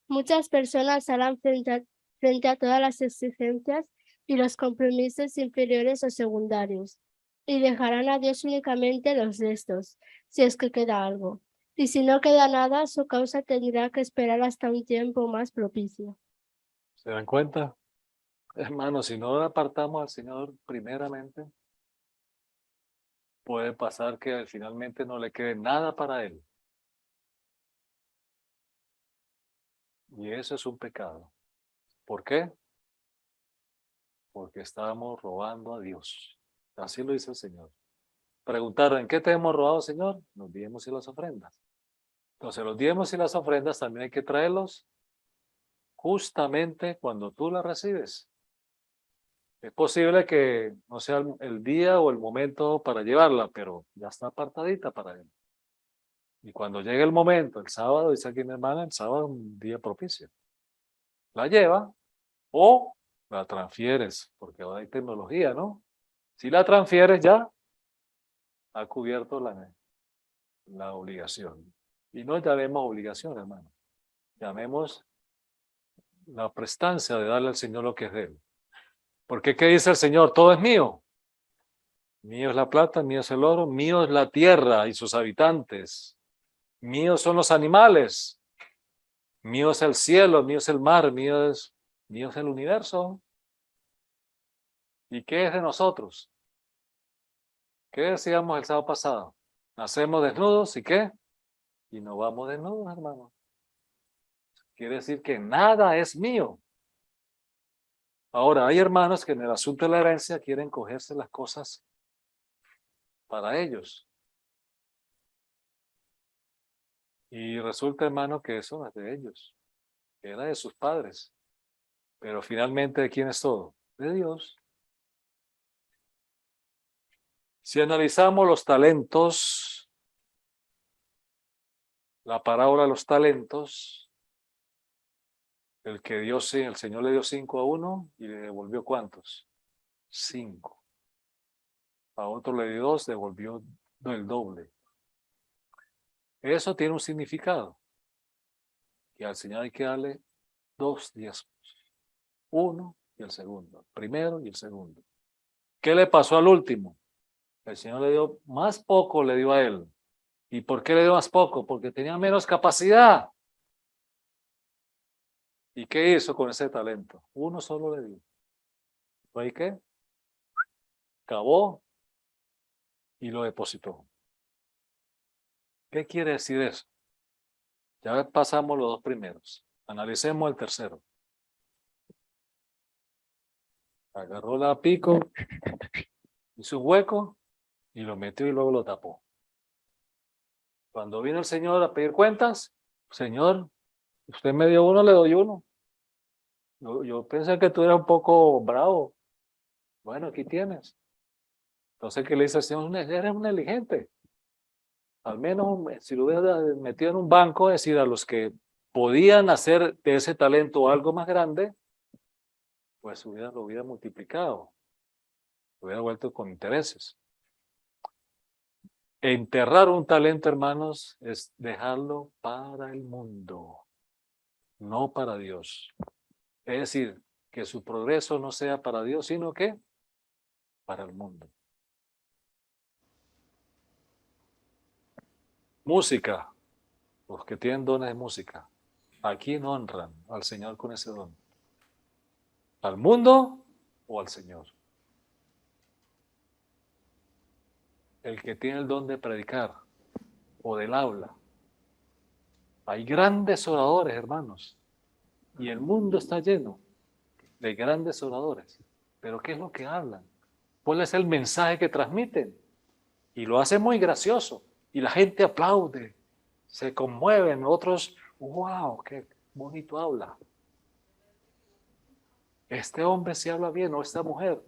Muchas personas harán frente a todas las exigencias y los compromisos inferiores o secundarios, y dejarán a Dios únicamente los restos, si es que queda algo. Y si no queda nada, su causa tendrá que esperar hasta un tiempo más propicio. ¿Se dan cuenta? Hermanos, si no apartamos al Señor primeramente, puede pasar que finalmente no le quede nada para Él. Y eso es un pecado. ¿Por qué? Porque estábamos robando a Dios. Así lo dice el Señor. Preguntaron, ¿en qué te hemos robado, Señor? Los diezmos y las ofrendas. Entonces, los diezmos y las ofrendas también hay que traerlos justamente cuando tú las recibes. Es posible que no sea el día o el momento para llevarla, pero ya está apartadita para Él. Y cuando llegue el momento, el sábado, dice aquí mi hermana, el sábado es un día propicio. La lleva o la transfieres, porque ahora hay tecnología, ¿no? Si la transfieres ya, ha cubierto la obligación. Y no llamemos obligación, hermano. Llamemos la prestancia de darle al Señor lo que es de Él. Porque ¿qué dice el Señor? Todo es mío. Mío es la plata, mío es el oro, mío es la tierra y sus habitantes. Míos son los animales. Mío es el cielo, mío es el mar, mío es el universo. ¿Y qué es de nosotros? ¿Qué decíamos el sábado pasado? Nacemos desnudos, ¿y qué? Y no vamos desnudos, hermano. Quiere decir que nada es mío. Ahora, hay hermanos que en el asunto de la herencia quieren cogerse las cosas para ellos. Y resulta, hermano, que eso no es de ellos. Era de sus padres. Pero finalmente, ¿de quién es todo? De Dios. Si analizamos los talentos, la parábola de los talentos, el Señor le dio 5 a uno y le devolvió ¿cuántos? 5. A otro le dio 2, devolvió el doble. Eso tiene un significado. Que al Señor hay que darle 2 diezmos. Uno y el segundo. El primero y el segundo. ¿Qué le pasó al último? El Señor le dio más poco, le dio a él. ¿Y por qué le dio más poco? Porque tenía menos capacidad. ¿Y qué hizo con ese talento? Uno solo le dio. ¿Y qué? Cavó y lo depositó. ¿Qué quiere decir eso? Ya pasamos los 2 primeros. Analicemos el tercero. Agarró la pico, hizo un hueco Y lo metió y luego lo tapó. Cuando vino el Señor a pedir cuentas, Señor, usted me dio uno, le doy uno. Yo pensé que tú eras un poco bravo. Bueno, aquí tienes. Entonces, ¿qué le dice el Señor? Eres un negligente. Al menos si lo hubiera metido en un banco, es decir, a los que podían hacer de ese talento algo más grande, pues lo hubiera multiplicado, lo hubiera vuelto con intereses. Enterrar un talento, hermanos, es dejarlo para el mundo, no para Dios. Es decir, que su progreso no sea para Dios, sino que para el mundo. Música. Los que tienen dones de música. ¿A quién honran al Señor con ese don? ¿Al mundo o al Señor? El que tiene el don de predicar o del habla. Hay grandes oradores, hermanos, y el mundo está lleno de grandes oradores. Pero ¿qué es lo que hablan? ¿Cuál es el mensaje que transmiten? Y lo hacen muy gracioso. Y la gente aplaude, se conmueven, otros, wow, qué bonito habla. Este hombre sí habla bien, o esta mujer.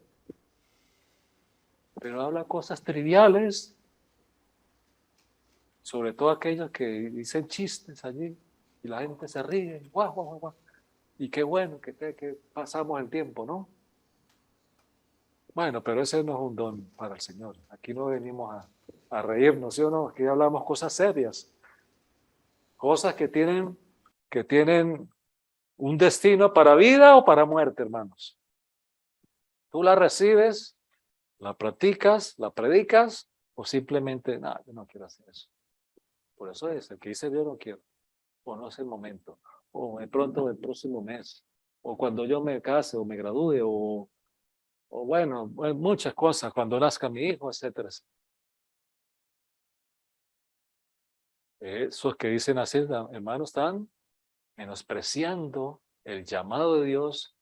Pero habla cosas triviales, sobre todo aquellos que dicen chistes allí, y la gente se ríe, guau, guau, guau, guau. Y qué bueno que pasamos el tiempo, ¿no? Bueno, pero ese no es un don para el Señor. Aquí no venimos a reírnos, ¿sí o no? Aquí hablamos cosas serias. Cosas que tienen un destino para vida o para muerte, hermanos. Tú la recibes, la practicas, la predicas, o simplemente, no, yo no quiero hacer eso. Por eso es, el que dice yo no quiero, o no es el momento, o de pronto el próximo mes, o cuando yo me case o me gradúe, o bueno, muchas cosas, cuando nazca mi hijo, etcétera. Esos que dicen así, hermanos, están menospreciando el llamado de Dios,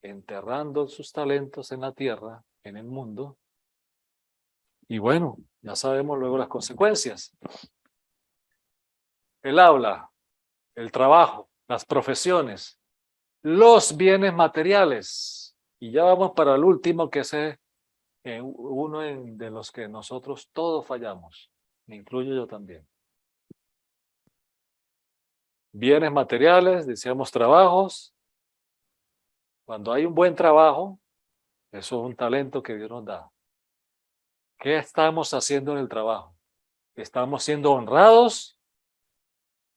enterrando sus talentos en la tierra, en el mundo. Y bueno, ya sabemos luego las consecuencias. El habla, el trabajo, las profesiones, los bienes materiales. Y ya vamos para el último, que es uno de los que nosotros todos fallamos. Me incluyo yo también. Bienes materiales, decíamos trabajos. Cuando hay un buen trabajo, eso es un talento que Dios nos da. ¿Qué estamos haciendo en el trabajo? ¿Estamos siendo honrados?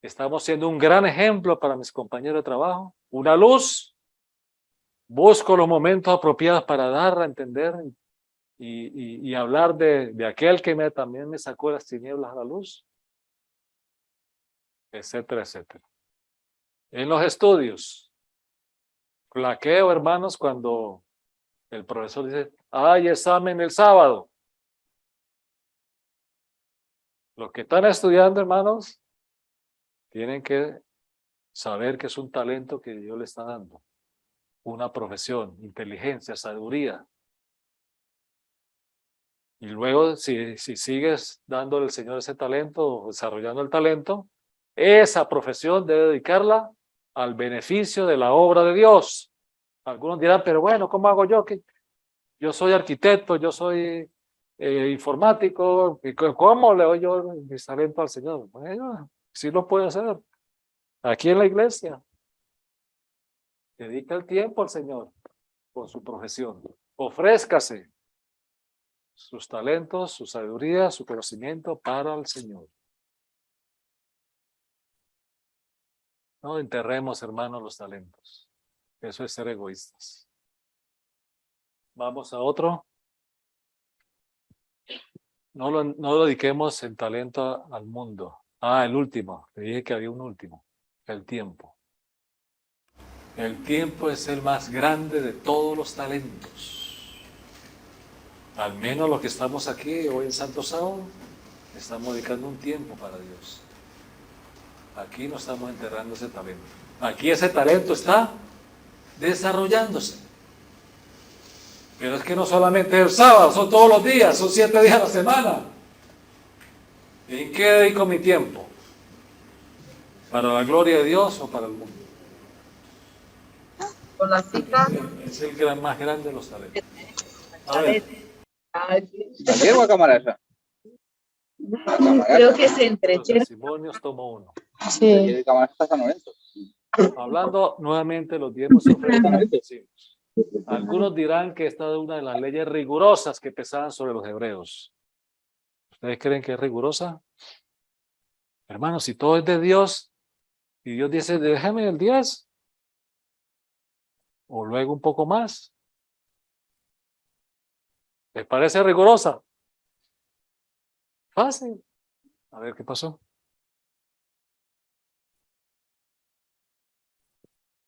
¿Estamos siendo un gran ejemplo para mis compañeros de trabajo? ¿Una luz? ¿Busco los momentos apropiados para dar a entender y hablar de aquel que también me sacó las tinieblas a la luz? Etcétera, etcétera. En los estudios, flaqueo, hermanos, cuando el profesor dice, hay examen el sábado. Los que están estudiando, hermanos, tienen que saber que es un talento que Dios le está dando. Una profesión, inteligencia, sabiduría. Y luego, si sigues dándole al Señor ese talento, desarrollando el talento, esa profesión debe dedicarla al beneficio de la obra de Dios. Algunos dirán, pero bueno, ¿cómo hago yo? Que yo soy arquitecto, yo soy informático, ¿cómo le doy yo mis talentos al Señor? Bueno, sí lo puede hacer. Aquí en la iglesia. Dedica el tiempo al Señor con su profesión. Ofrézcase sus talentos, su sabiduría, su conocimiento para el Señor. No enterremos, hermanos, los talentos. Eso es ser egoístas. Vamos a otro. No lo dediquemos el talento al mundo. El último. Te dije que había un último. El tiempo. El tiempo es el más grande de todos los talentos. Al menos los que estamos aquí hoy en Santo Sábado, estamos dedicando un tiempo para Dios. Aquí no estamos enterrando ese talento. Aquí ese talento está desarrollándose. Pero es que no solamente es el sábado, son todos los días, son 7 días a la semana. ¿En qué dedico mi tiempo? ¿Para la gloria de Dios o para el mundo? Con la cita. Es el gran, más grande de los talentos. A ver, ¿Ayer o a cámara esa? Creo que se los entretiene. testimonios tomo 1. Sí. ¿Ayer cámara está San Lorenzo? Hablando nuevamente de los diezmos y ofrendas, decimos, algunos dirán que esta es una de las leyes rigurosas que pesaban sobre los hebreos. ¿Ustedes creen que es rigurosa? Hermanos, si todo es de Dios y Dios dice, déjame el 10 o luego un poco más, ¿les parece rigurosa? Fácil. A ver qué pasó.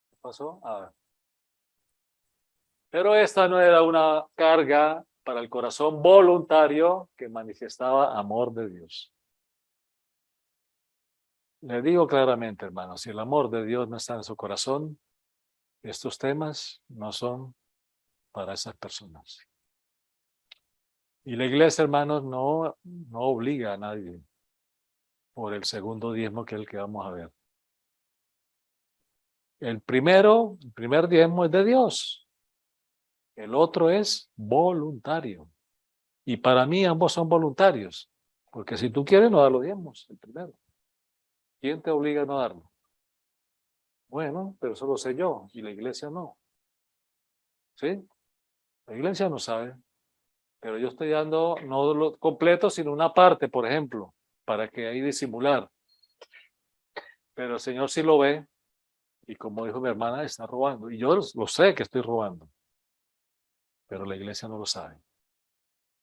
¿Qué pasó? A ver. Pero esta no era una carga para el corazón voluntario que manifestaba amor de Dios. Le digo claramente, hermanos, si el amor de Dios no está en su corazón, estos temas no son para esas personas. Y la iglesia, hermanos, no obliga a nadie por el segundo diezmo, que es el que vamos a ver. El primer diezmo es de Dios. El otro es voluntario. Y para mí ambos son voluntarios. Porque si tú quieres, no dar los diezmos, el primero. ¿Quién te obliga a no darlo? Bueno, pero eso lo sé yo y la iglesia no. ¿Sí? La iglesia no sabe. Pero yo estoy dando no lo completo, sino una parte, por ejemplo, para que ahí disimular. Pero el Señor sí lo ve y como dijo mi hermana, está robando. Y yo lo sé que estoy robando. Pero la iglesia no lo sabe.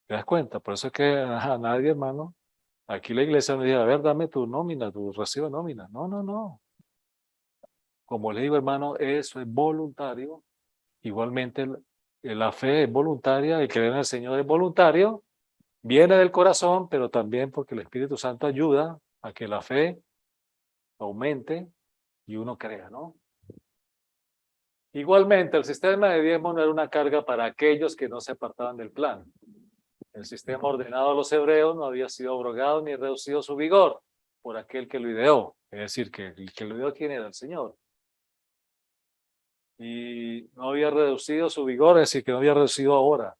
¿Te das cuenta? Por eso es que a nadie, hermano, aquí la iglesia me dice, a ver, dame tu nómina, tu recibo de nómina. No, no, no. Como le digo, hermano, eso es voluntario. Igualmente, la fe es voluntaria, el creer en el Señor es voluntario, viene del corazón, pero también porque el Espíritu Santo ayuda a que la fe aumente y uno crea, ¿no? Igualmente, el sistema de diezmo no era una carga para aquellos que no se apartaban del plan. El sistema ordenado a los hebreos no había sido abrogado ni reducido su vigor por aquel que lo ideó. Es decir, que el que lo ideó, ¿quién era? El Señor. Y no había reducido su vigor, es decir, que no había reducido ahora.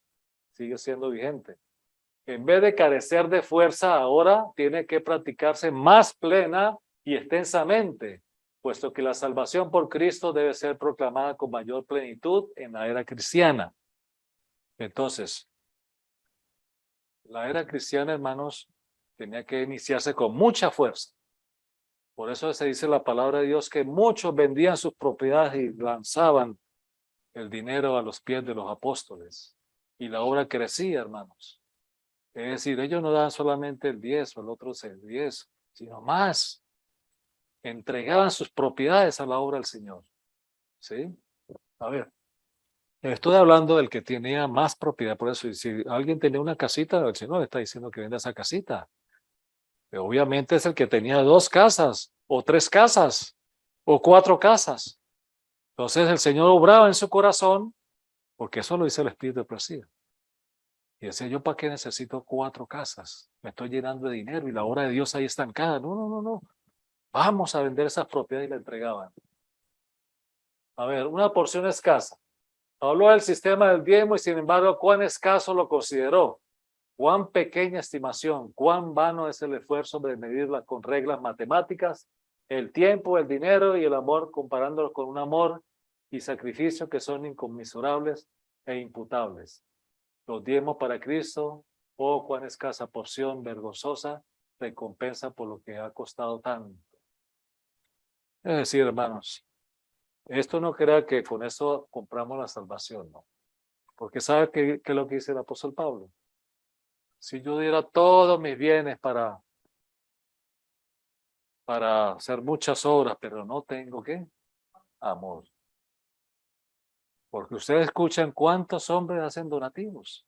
Sigue siendo vigente. En vez de carecer de fuerza, ahora tiene que practicarse más plena y extensamente, puesto que la salvación por Cristo debe ser proclamada con mayor plenitud en la era cristiana. Entonces, la era cristiana, hermanos, tenía que iniciarse con mucha fuerza. Por eso se dice la palabra de Dios que muchos vendían sus propiedades y lanzaban el dinero a los pies de los apóstoles. Y la obra crecía, hermanos. Es decir, ellos no daban solamente el 10 o el otro el 10, sino más. Entregaban sus propiedades a la obra del Señor. ¿Sí? A ver, estoy hablando del que tenía más propiedad. Por eso, si alguien tenía una casita, el Señor le está diciendo que venda esa casita. Pero obviamente es el que tenía 2 casas, o 3 casas, o 4 casas. Entonces el Señor obraba en su corazón, porque eso lo dice el Espíritu de profecía. Y decía, ¿yo para qué necesito 4 casas? Me estoy llenando de dinero y la obra de Dios ahí estancada. No, no, no, no. Vamos a vender esas propiedades y la entregaban. A ver, una porción escasa. Habló del sistema del diezmo y sin embargo, cuán escaso lo consideró. Cuán pequeña estimación, cuán vano es el esfuerzo de medirla con reglas matemáticas, el tiempo, el dinero y el amor, comparándolo con un amor y sacrificio que son inconmensurables e imputables. Los diezmos para Cristo, oh, cuán escasa porción vergonzosa, recompensa por lo que ha costado tanto. Es decir, hermanos, esto no crea que con eso compramos la salvación, ¿no? Porque ¿sabe qué es lo que dice el apóstol Pablo? Si yo diera todos mis bienes para hacer muchas obras, pero no tengo, ¿qué? Amor. Porque ustedes escuchan cuántos hombres hacen donativos.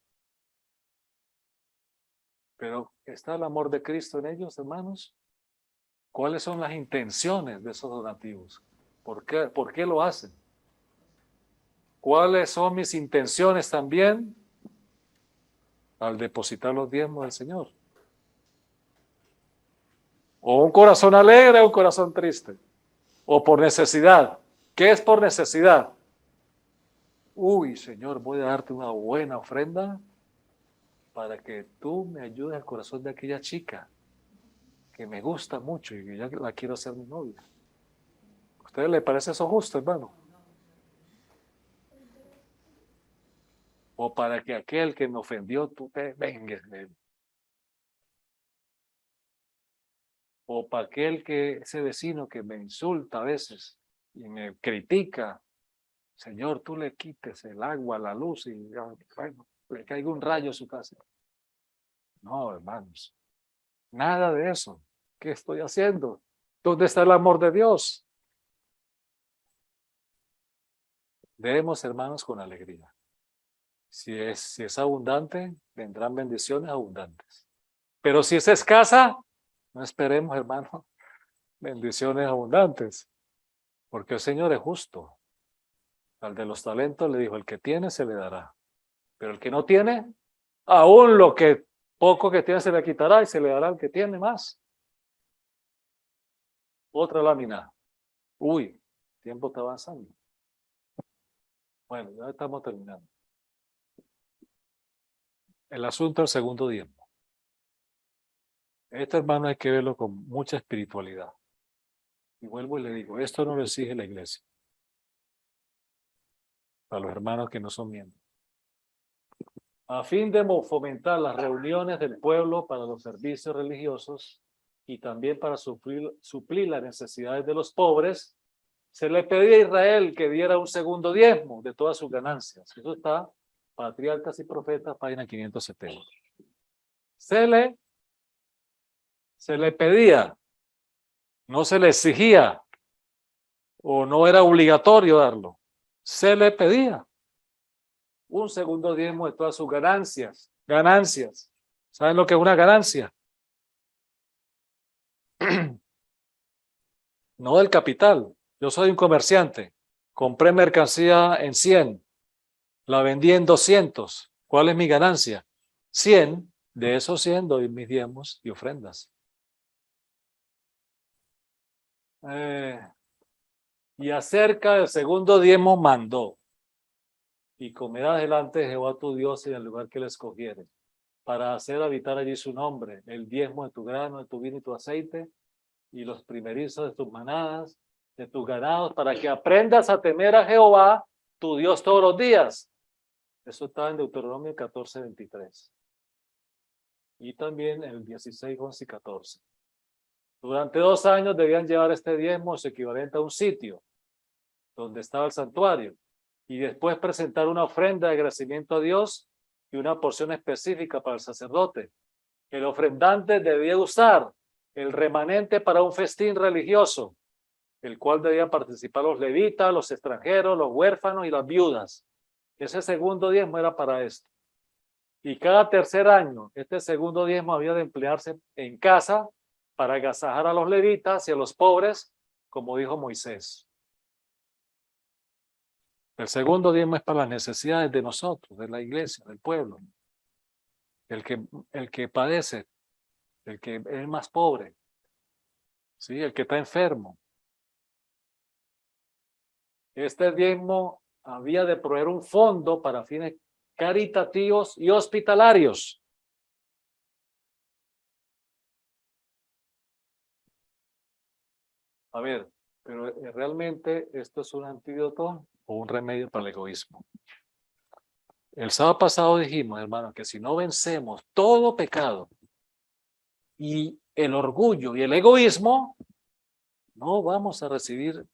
Pero ¿está el amor de Cristo en ellos, hermanos? ¿Cuáles son las intenciones de esos donativos? ¿Por qué lo hacen? ¿Cuáles son mis intenciones también al depositar los diezmos del Señor? O un corazón alegre o un corazón triste. O por necesidad. ¿Qué es por necesidad? Uy, Señor, voy a darte una buena ofrenda para que tú me ayudes al corazón de aquella chica que me gusta mucho y que ya la quiero hacer mi novia. ¿A ustedes les parece eso justo, hermano? O para que aquel que me ofendió, tú te vengues de él. O para ese vecino que me insulta a veces y me critica, Señor, tú le quites el agua, la luz y bueno, le caiga un rayo a su casa. No, hermanos, nada de eso. ¿Qué estoy haciendo? ¿Dónde está el amor de Dios? Demos, hermanos, con alegría. Si es abundante, vendrán bendiciones abundantes. Pero si es escasa, no esperemos, hermano, bendiciones abundantes. Porque el Señor es justo. Al de los talentos le dijo, el que tiene se le dará. Pero el que no tiene, aún lo que poco que tiene se le quitará y se le dará al que tiene más. Otra lámina. Uy, el tiempo está avanzando. Bueno, ya estamos terminando. El asunto del segundo diezmo. Este, hermano, hay que verlo con mucha espiritualidad. Y vuelvo y le digo, esto no lo exige la iglesia. Para los hermanos que no son miembros. A fin de fomentar las reuniones del pueblo para los servicios religiosos y también para suplir las necesidades de los pobres, se le pedía a Israel que diera un segundo diezmo de todas sus ganancias. Eso está, Patriarcas y Profetas, página 570. Se le pedía, no se le exigía, o no era obligatorio darlo. Se le pedía un segundo diezmo de todas sus ganancias. Ganancias. ¿Saben lo que es una ganancia? No del capital. Yo soy un comerciante. Compré mercancía en 100. La vendí en 200. ¿Cuál es mi ganancia? 100. De esos 100 doy mis diezmos y ofrendas. Y acerca del segundo diezmo mandó. Y comerás delante de Jehová tu Dios en el lugar que le escogiere, para hacer habitar allí su nombre, el diezmo de tu grano, de tu vino y tu aceite, y los primerizos de tus manadas, de tus ganados, para que aprendas a temer a Jehová, tu Dios, todos los días. Eso está en Deuteronomio 14, 23. Y también en el 16, 11 y 14. Durante 2 años debían llevar este diezmo, es equivalente a un sitio, donde estaba el santuario, y después presentar una ofrenda de agradecimiento a Dios y una porción específica para el sacerdote. El ofrendante debía usar el remanente para un festín religioso, el cual debían participar los levitas, los extranjeros, los huérfanos y las viudas. Ese segundo diezmo era para esto. Y cada tercer año, este segundo diezmo había de emplearse en casa para agasajar a los levitas y a los pobres, como dijo Moisés. El segundo diezmo es para las necesidades de nosotros, de la iglesia, del pueblo. El que padece, el que es más pobre, ¿sí? El que está enfermo. Este diezmo había de proveer un fondo para fines caritativos y hospitalarios. A ver, pero realmente esto es un antídoto o un remedio para el egoísmo. El sábado pasado dijimos, hermano, que si no vencemos todo pecado y el orgullo y el egoísmo, no vamos a recibir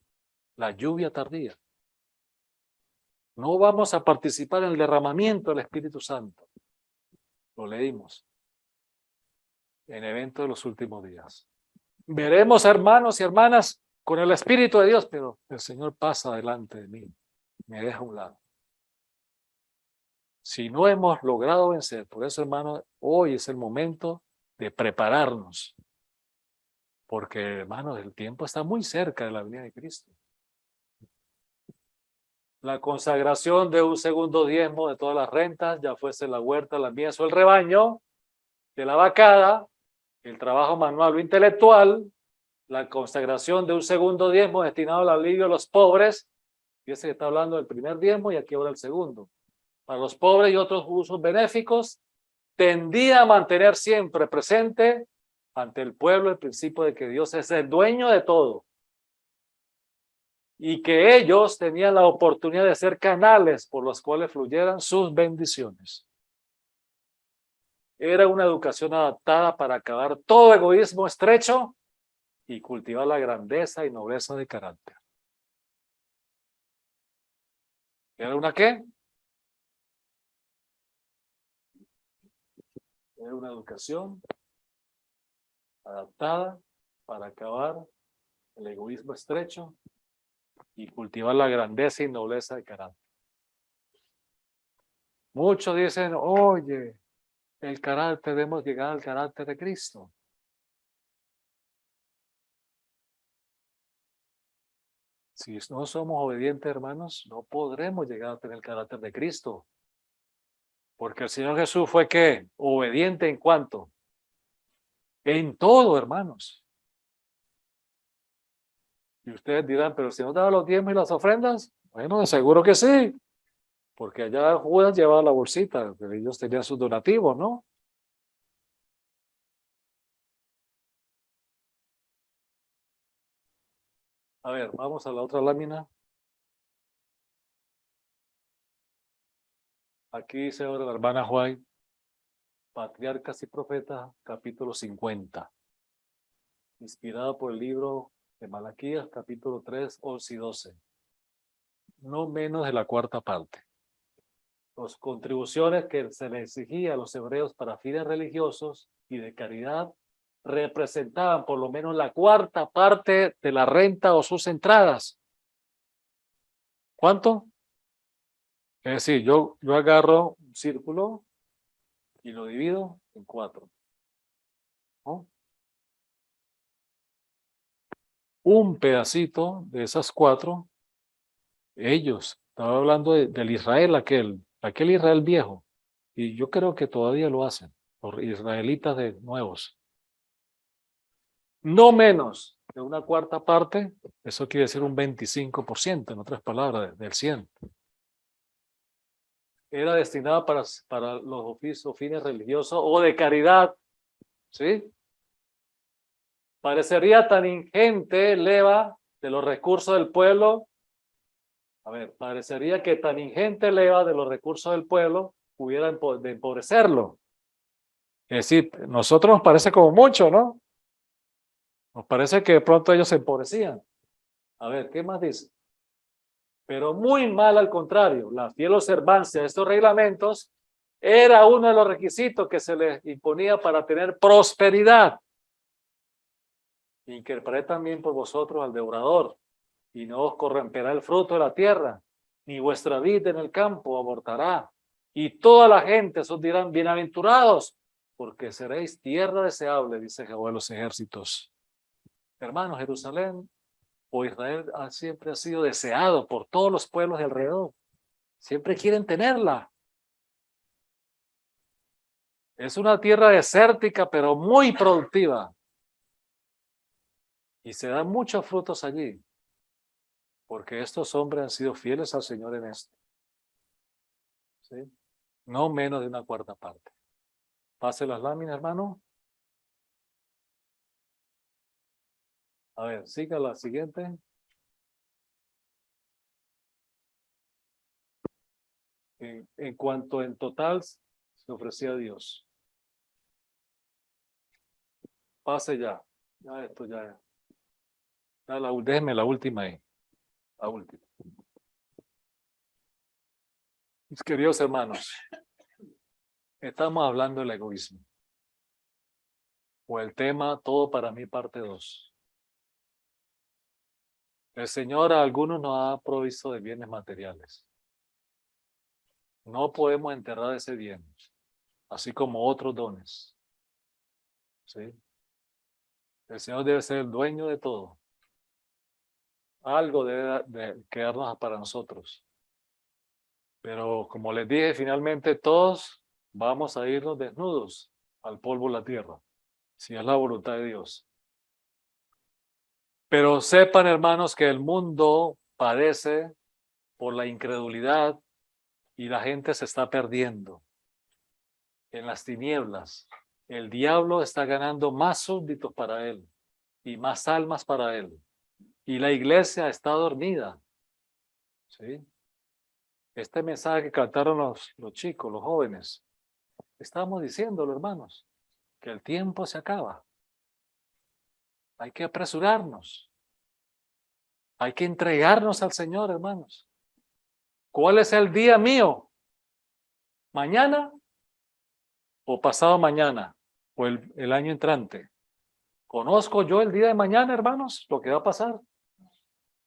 la lluvia tardía. No vamos a participar en el derramamiento del Espíritu Santo. Lo leímos en el evento de los últimos días. Veremos, hermanos y hermanas, con el Espíritu de Dios, pero el Señor pasa delante de mí, me deja a un lado. Si no hemos logrado vencer, por eso, hermano, hoy es el momento de prepararnos, porque, hermanos, el tiempo está muy cerca de la venida de Cristo. La consagración de un segundo diezmo de todas las rentas, ya fuese la huerta, la mies o el rebaño, de la vacada, el trabajo manual o intelectual, la consagración de un segundo diezmo destinado al alivio a los pobres. Fíjese que está hablando del primer diezmo y aquí ahora el segundo. Para los pobres y otros usos benéficos, tendía a mantener siempre presente ante el pueblo el principio de que Dios es el dueño de todo y que ellos tenían la oportunidad de ser canales por los cuales fluyeran sus bendiciones. Era una educación adaptada para acabar todo egoísmo estrecho y cultivar la grandeza y nobleza de carácter. ¿Era una qué? Era una educación adaptada para acabar el egoísmo estrecho y cultivar la grandeza y nobleza de carácter. Muchos dicen, oye, el carácter, debemos llegar al carácter de Cristo. Si no somos obedientes, hermanos, no podremos llegar a tener el carácter de Cristo. Porque el Señor Jesús fue ¿qué? Obediente en cuanto. En todo, hermanos. Y ustedes dirán, pero si no daba los diezmos y las ofrendas, bueno, de seguro que sí. Porque allá Judas llevaba la bolsita, pero ellos tenían sus donativos, ¿no? A ver, vamos a la otra lámina. Aquí dice ahora la hermana White, Patriarcas y Profetas, capítulo 50. Inspirado por el libro de Malaquías, capítulo 3, 11 y 12. No menos de la cuarta parte. Las contribuciones que se les exigía a los hebreos para fines religiosos y de caridad representaban por lo menos la cuarta parte de la renta o sus entradas. ¿Cuánto? Es decir, yo agarro un círculo y lo divido en 4. ¿No? Un pedacito de esas 4, ellos, estaba hablando del Israel aquel Israel viejo, y yo creo que todavía lo hacen, los israelitas de nuevos. No menos de una cuarta parte, eso quiere decir un 25%, en otras palabras, del 100. Era destinada para los oficios, fines religiosos o de caridad, ¿sí? Parecería tan ingente, leva, de los recursos del pueblo. A ver, parecería que tan ingente leva de los recursos del pueblo pudiera de empobrecerlo. Es decir, nosotros nos parece como mucho, ¿no? Nos parece que de pronto ellos se empobrecían. A ver, ¿qué más dice? Pero muy mal al contrario, la fiel observancia de estos reglamentos era uno de los requisitos que se les imponía para tener prosperidad. Inquietaré también por vosotros al devorador, y no os corromperá el fruto de la tierra, ni vuestra vid en el campo abortará. Y toda la gente os dirán, bienaventurados, porque seréis tierra deseable, dice Jehová de los ejércitos. Hermanos, Jerusalén o Israel siempre ha sido deseado por todos los pueblos de alrededor. Siempre quieren tenerla. Es una tierra desértica, pero muy productiva. Y se dan muchos frutos allí. Porque estos hombres han sido fieles al Señor en esto. ¿Sí? No menos de una cuarta parte. Pase las láminas, hermano. A ver, siga la siguiente. En cuanto en total se ofrecía a Dios. Pase ya. Ya esto ya. Déjeme la última ahí. La última. Mis queridos hermanos, estamos hablando del egoísmo. O el tema Todo para mí, parte 2. El Señor a algunos nos ha provisto de bienes materiales. No podemos enterrar ese bien, así como otros dones. ¿Sí? El Señor debe ser el dueño de todo. Algo debe de quedarnos para nosotros. Pero como les dije, finalmente todos vamos a irnos desnudos al polvo de la tierra, si es la voluntad de Dios. Pero sepan, hermanos, que el mundo padece por la incredulidad y la gente se está perdiendo en las tinieblas. El diablo está ganando más súbditos para él y más almas para él. Y la iglesia está dormida. ¿Sí? Este mensaje que cantaron los chicos, los jóvenes, estamos diciéndolo, hermanos, que el tiempo se acaba. Hay que apresurarnos. Hay que entregarnos al Señor, hermanos. ¿Cuál es el día mío? ¿Mañana o pasado mañana o el año entrante? ¿Conozco yo el día de mañana, hermanos, lo que va a pasar?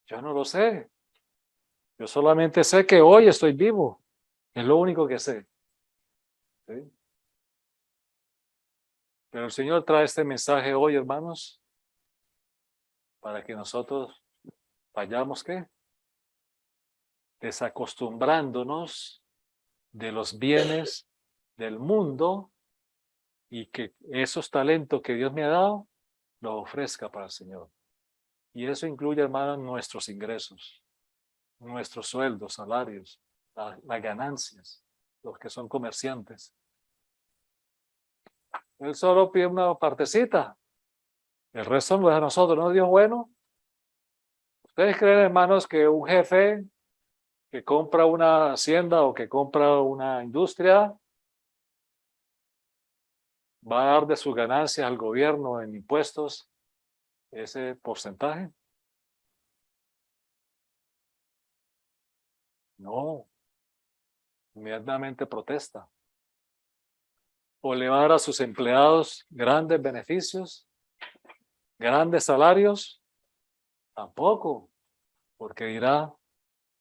Yo no lo sé. Yo solamente sé que hoy estoy vivo. Es lo único que sé. ¿Sí? Pero el Señor trae este mensaje hoy, hermanos, para que nosotros vayamos, ¿qué? Desacostumbrándonos de los bienes del mundo y que esos talentos que Dios me ha dado los ofrezca para el Señor. Y eso incluye, hermanos, nuestros ingresos, nuestros sueldos, salarios, las ganancias, los que son comerciantes. Él solo pide una partecita. El resto lo es a nosotros, ¿no? Dios bueno. ¿Ustedes creen, hermanos, que un jefe que compra una hacienda o que compra una industria va a dar de sus ganancias al gobierno en impuestos ese porcentaje? No. Inmediatamente protesta. O le va a dar a sus empleados grandes beneficios, grandes salarios. Tampoco, porque dirá,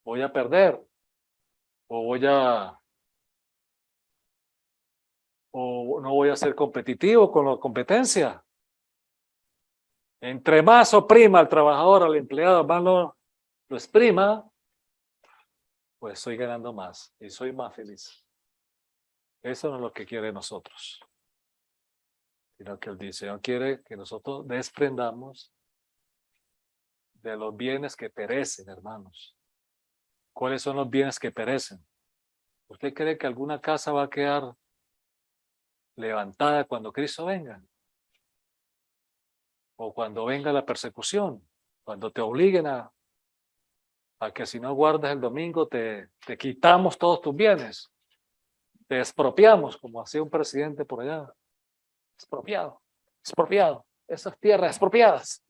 voy a perder o no voy a ser competitivo con la competencia. Entre más oprima al trabajador, al empleado, más lo exprima, pues estoy ganando más y soy más feliz. Eso no es lo que quiere nosotros, sino que el Señor quiere que nosotros desprendamos de los bienes que perecen, hermanos. ¿Cuáles son los bienes que perecen? ¿Usted cree que alguna casa va a quedar levantada cuando Cristo venga? O cuando venga la persecución, cuando te obliguen a que si no guardas el domingo te quitamos todos tus bienes, te expropiamos, como hacía un presidente por allá. Expropiado, esas tierras expropiadas.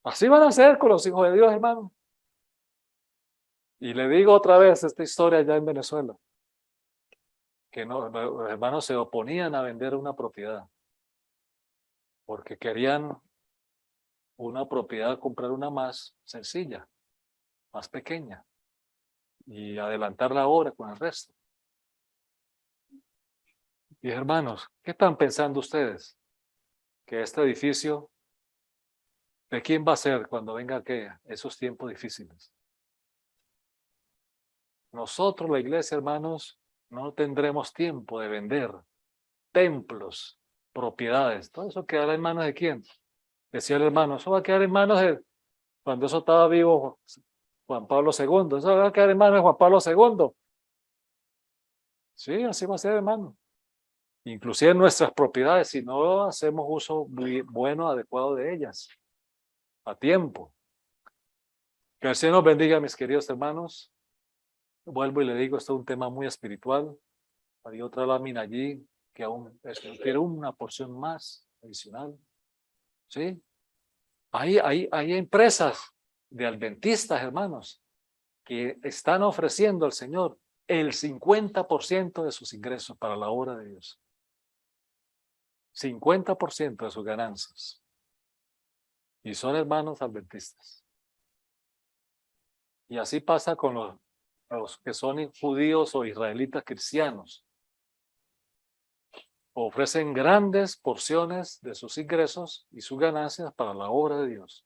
Así van a ser con los hijos de Dios, hermano. Y le digo otra vez esta historia allá en Venezuela, que no, los hermanos se oponían a vender una propiedad, porque querían una propiedad, comprar una más sencilla, más pequeña, y adelantar la obra con el resto. Y hermanos, ¿qué están pensando ustedes? Que este edificio, ¿de quién va a ser cuando venga esos tiempos difíciles? Nosotros, la iglesia, hermanos, no tendremos tiempo de vender templos, propiedades. Todo eso quedará en manos de quién. Decía el hermano, eso va a quedar en manos de, cuando eso estaba vivo Juan Pablo II, eso va a quedar en manos de Juan Pablo II. Sí, así va a ser, hermano. Inclusive nuestras propiedades, si no hacemos uso muy bueno, adecuado de ellas, a tiempo. Que el Señor nos bendiga, mis queridos hermanos. Vuelvo y le digo, esto es un tema muy espiritual. Hay otra lámina allí que aún quiere una porción más adicional. ¿Sí? Hay empresas de adventistas, hermanos, que están ofreciendo al Señor el 50% de sus ingresos para la obra de Dios. 50% de sus ganancias. Y son hermanos adventistas. Y así pasa con los que son judíos o israelitas cristianos. Ofrecen grandes porciones de sus ingresos y sus ganancias para la obra de Dios.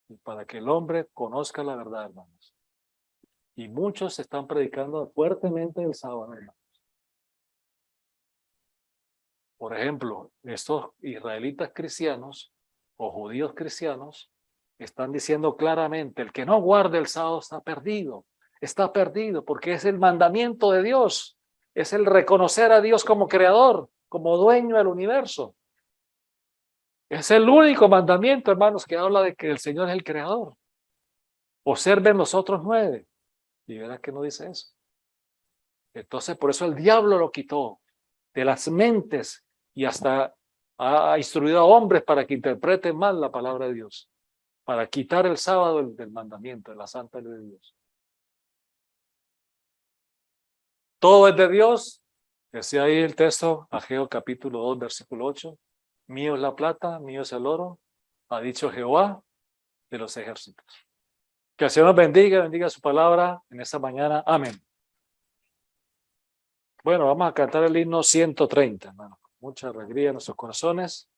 Y para que el hombre conozca la verdad, hermanos. Y muchos están predicando fuertemente el sábado. Por ejemplo, estos israelitas cristianos o judíos cristianos están diciendo claramente, el que no guarde el sábado está perdido porque es el mandamiento de Dios, es el reconocer a Dios como creador, como dueño del universo. Es el único mandamiento, hermanos, que habla de que el Señor es el creador. Observen los otros 9 y verán que no dice eso. Entonces, por eso el diablo lo quitó de las mentes y hasta ha instruido a hombres para que interpreten mal la palabra de Dios, para quitar el sábado del mandamiento, de la santa ley de Dios. Todo es de Dios. Decía ahí el texto, Ageo capítulo 2, versículo 8. Mío es la plata, mío es el oro, ha dicho Jehová de los ejércitos. Que el Señor nos bendiga su palabra en esta mañana. Amén. Bueno, vamos a cantar el himno 130, hermano. Mucha alegría en nuestros corazones.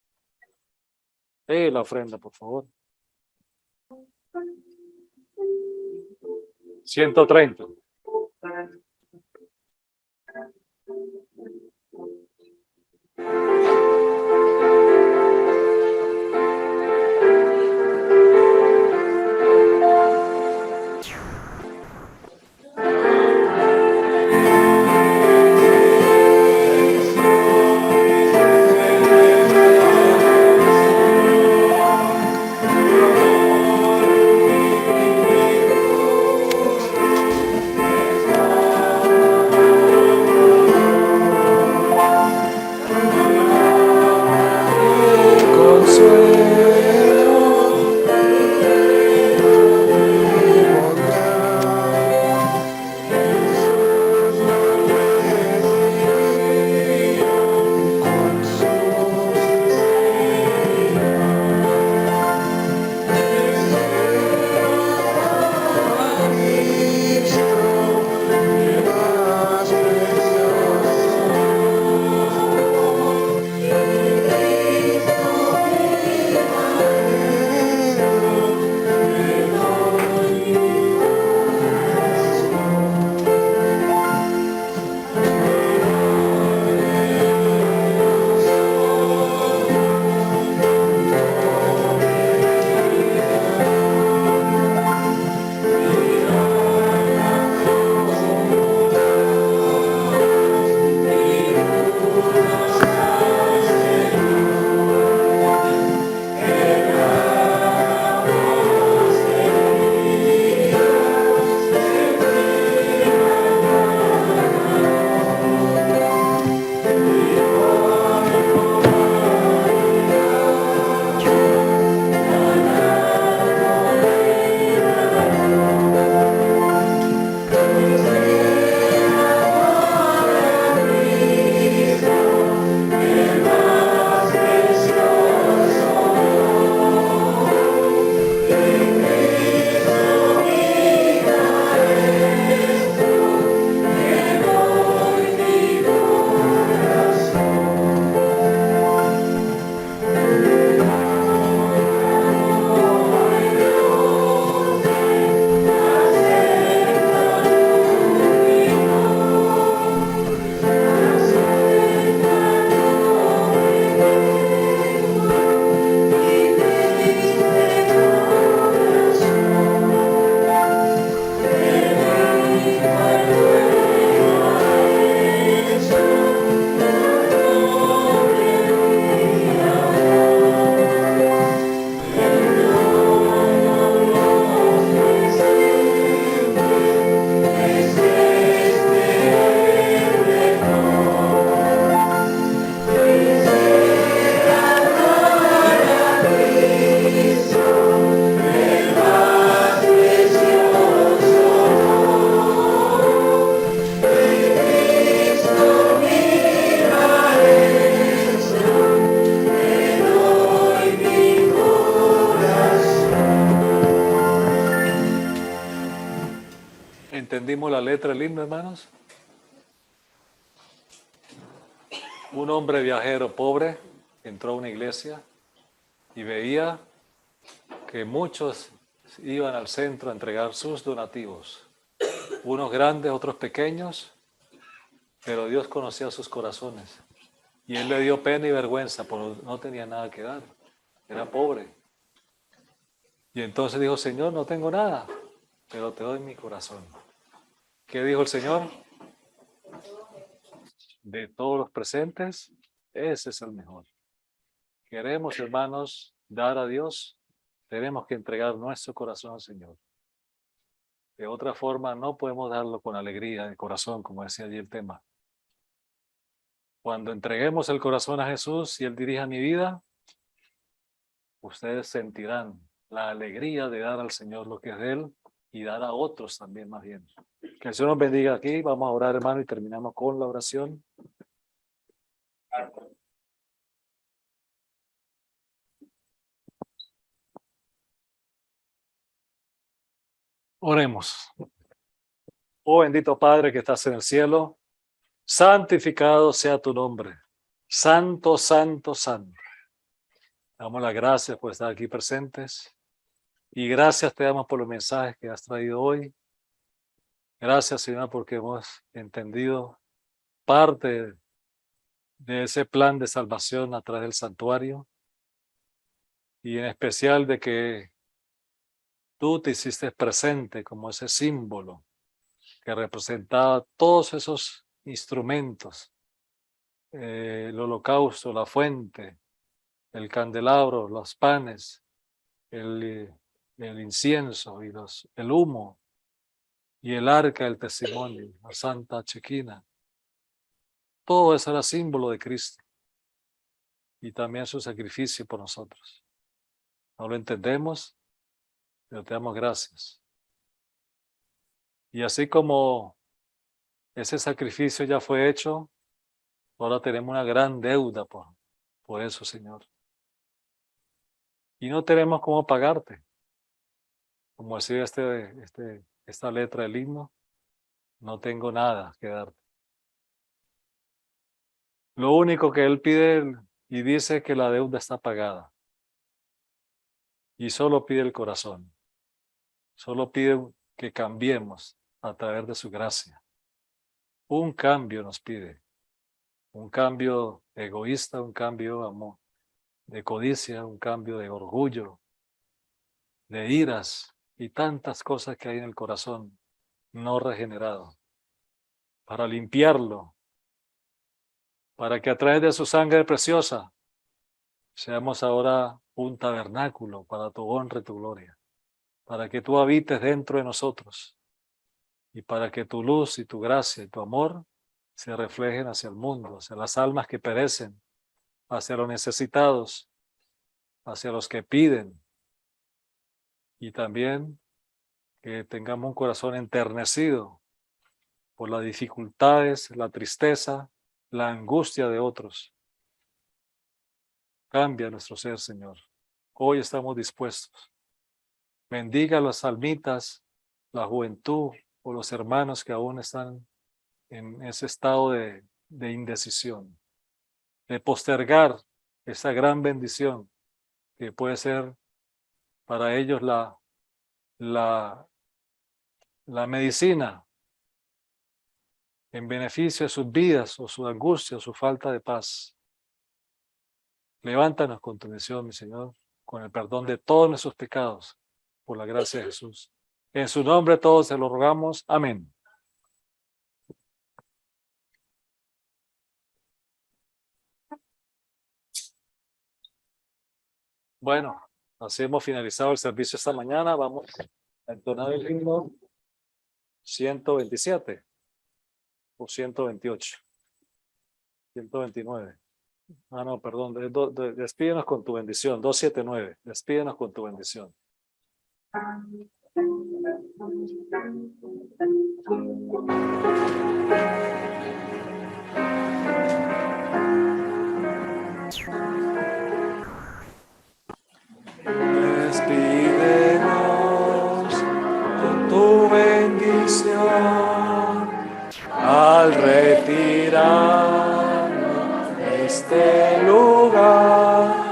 La ofrenda, por favor. 130. ¿Entendimos la letra del himno, hermanos? Un hombre viajero pobre entró a una iglesia y veía que muchos iban al centro a entregar sus donativos. unos grandes, otros pequeños, pero Dios conocía sus corazones. Y Él le dio pena y vergüenza, porque no tenía nada que dar, era pobre. Y entonces dijo, Señor, no tengo nada, pero te doy mi corazón. ¿Qué dijo el Señor? De todos los presentes, ese es el mejor. Queremos, hermanos, dar a Dios, tenemos que entregar nuestro corazón al Señor. De otra forma, no podemos darlo con alegría de corazón, como decía allí el tema. Cuando entreguemos el corazón a Jesús y Él dirija mi vida, ustedes sentirán la alegría de dar al Señor lo que es de Él y dar a otros también más bien. Que el Señor nos bendiga aquí. Vamos a orar, hermano, y terminamos con la oración. Oremos. Oh bendito Padre que estás en el cielo, santificado sea tu nombre. Santo, santo, santo. Damos las gracias por estar aquí presentes y gracias te damos por los mensajes que has traído hoy. Gracias, Señor, porque hemos entendido parte de ese plan de salvación a través del santuario y en especial de que tú te hiciste presente como ese símbolo que representaba todos esos instrumentos, el holocausto, la fuente, el candelabro, los panes, el incienso y el humo y el arca del testimonio, la Santa Chequina. Todo eso era símbolo de Cristo y también su sacrificio por nosotros. No lo entendemos, pero te damos gracias. Y así como ese sacrificio ya fue hecho, ahora tenemos una gran deuda por eso, Señor. Y no tenemos cómo pagarte. Como decía esta letra del himno, no tengo nada que darte. Lo único que Él pide y dice es que la deuda está pagada. Y solo pide el corazón. Solo pide que cambiemos a través de su gracia. Un cambio nos pide. Un cambio egoísta, un cambio de codicia, un cambio de orgullo, de iras y tantas cosas que hay en el corazón no regenerado. Para limpiarlo, para que a través de su sangre preciosa seamos ahora un tabernáculo para tu honra y tu gloria, para que tú habites dentro de nosotros y para que tu luz y tu gracia y tu amor se reflejen hacia el mundo, hacia las almas que perecen, hacia los necesitados, hacia los que piden y también que tengamos un corazón enternecido por las dificultades, la tristeza, la angustia de otros. Cambia nuestro ser, Señor. Hoy estamos dispuestos. Bendiga a las almitas, la juventud o los hermanos que aún están en ese estado de indecisión, de postergar esa gran bendición que puede ser para ellos la medicina en beneficio de sus vidas o su angustia o su falta de paz. Levántanos con tu bendición, mi Señor, con el perdón de todos nuestros pecados, por la gracia de Jesús. En su nombre todos se lo rogamos. Amén. Bueno, así hemos finalizado el servicio esta mañana. Vamos a entonar el himno 127 o 128. 129. Ah, no, perdón. Despídenos con tu bendición. 279. Despídenos con tu bendición. Despídenos con tu bendición al retirarnos de este lugar.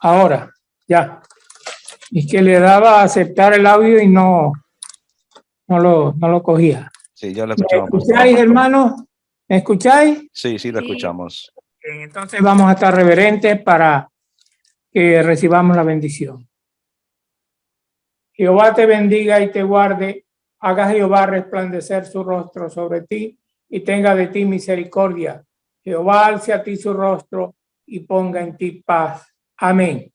Ahora, ya. Es que le daba a aceptar el audio y no lo cogía. Sí, ya lo ¿Me escuchamos, pastor. escucháis, hermanos? ¿Me escucháis? Sí, sí, lo Sí. escuchamos. Bien, entonces vamos a estar reverentes para que recibamos la bendición. Jehová te bendiga y te guarde. Haga Jehová resplandecer su rostro sobre ti y tenga de ti misericordia. Jehová alce a ti su rostro y ponga en ti paz. Amén.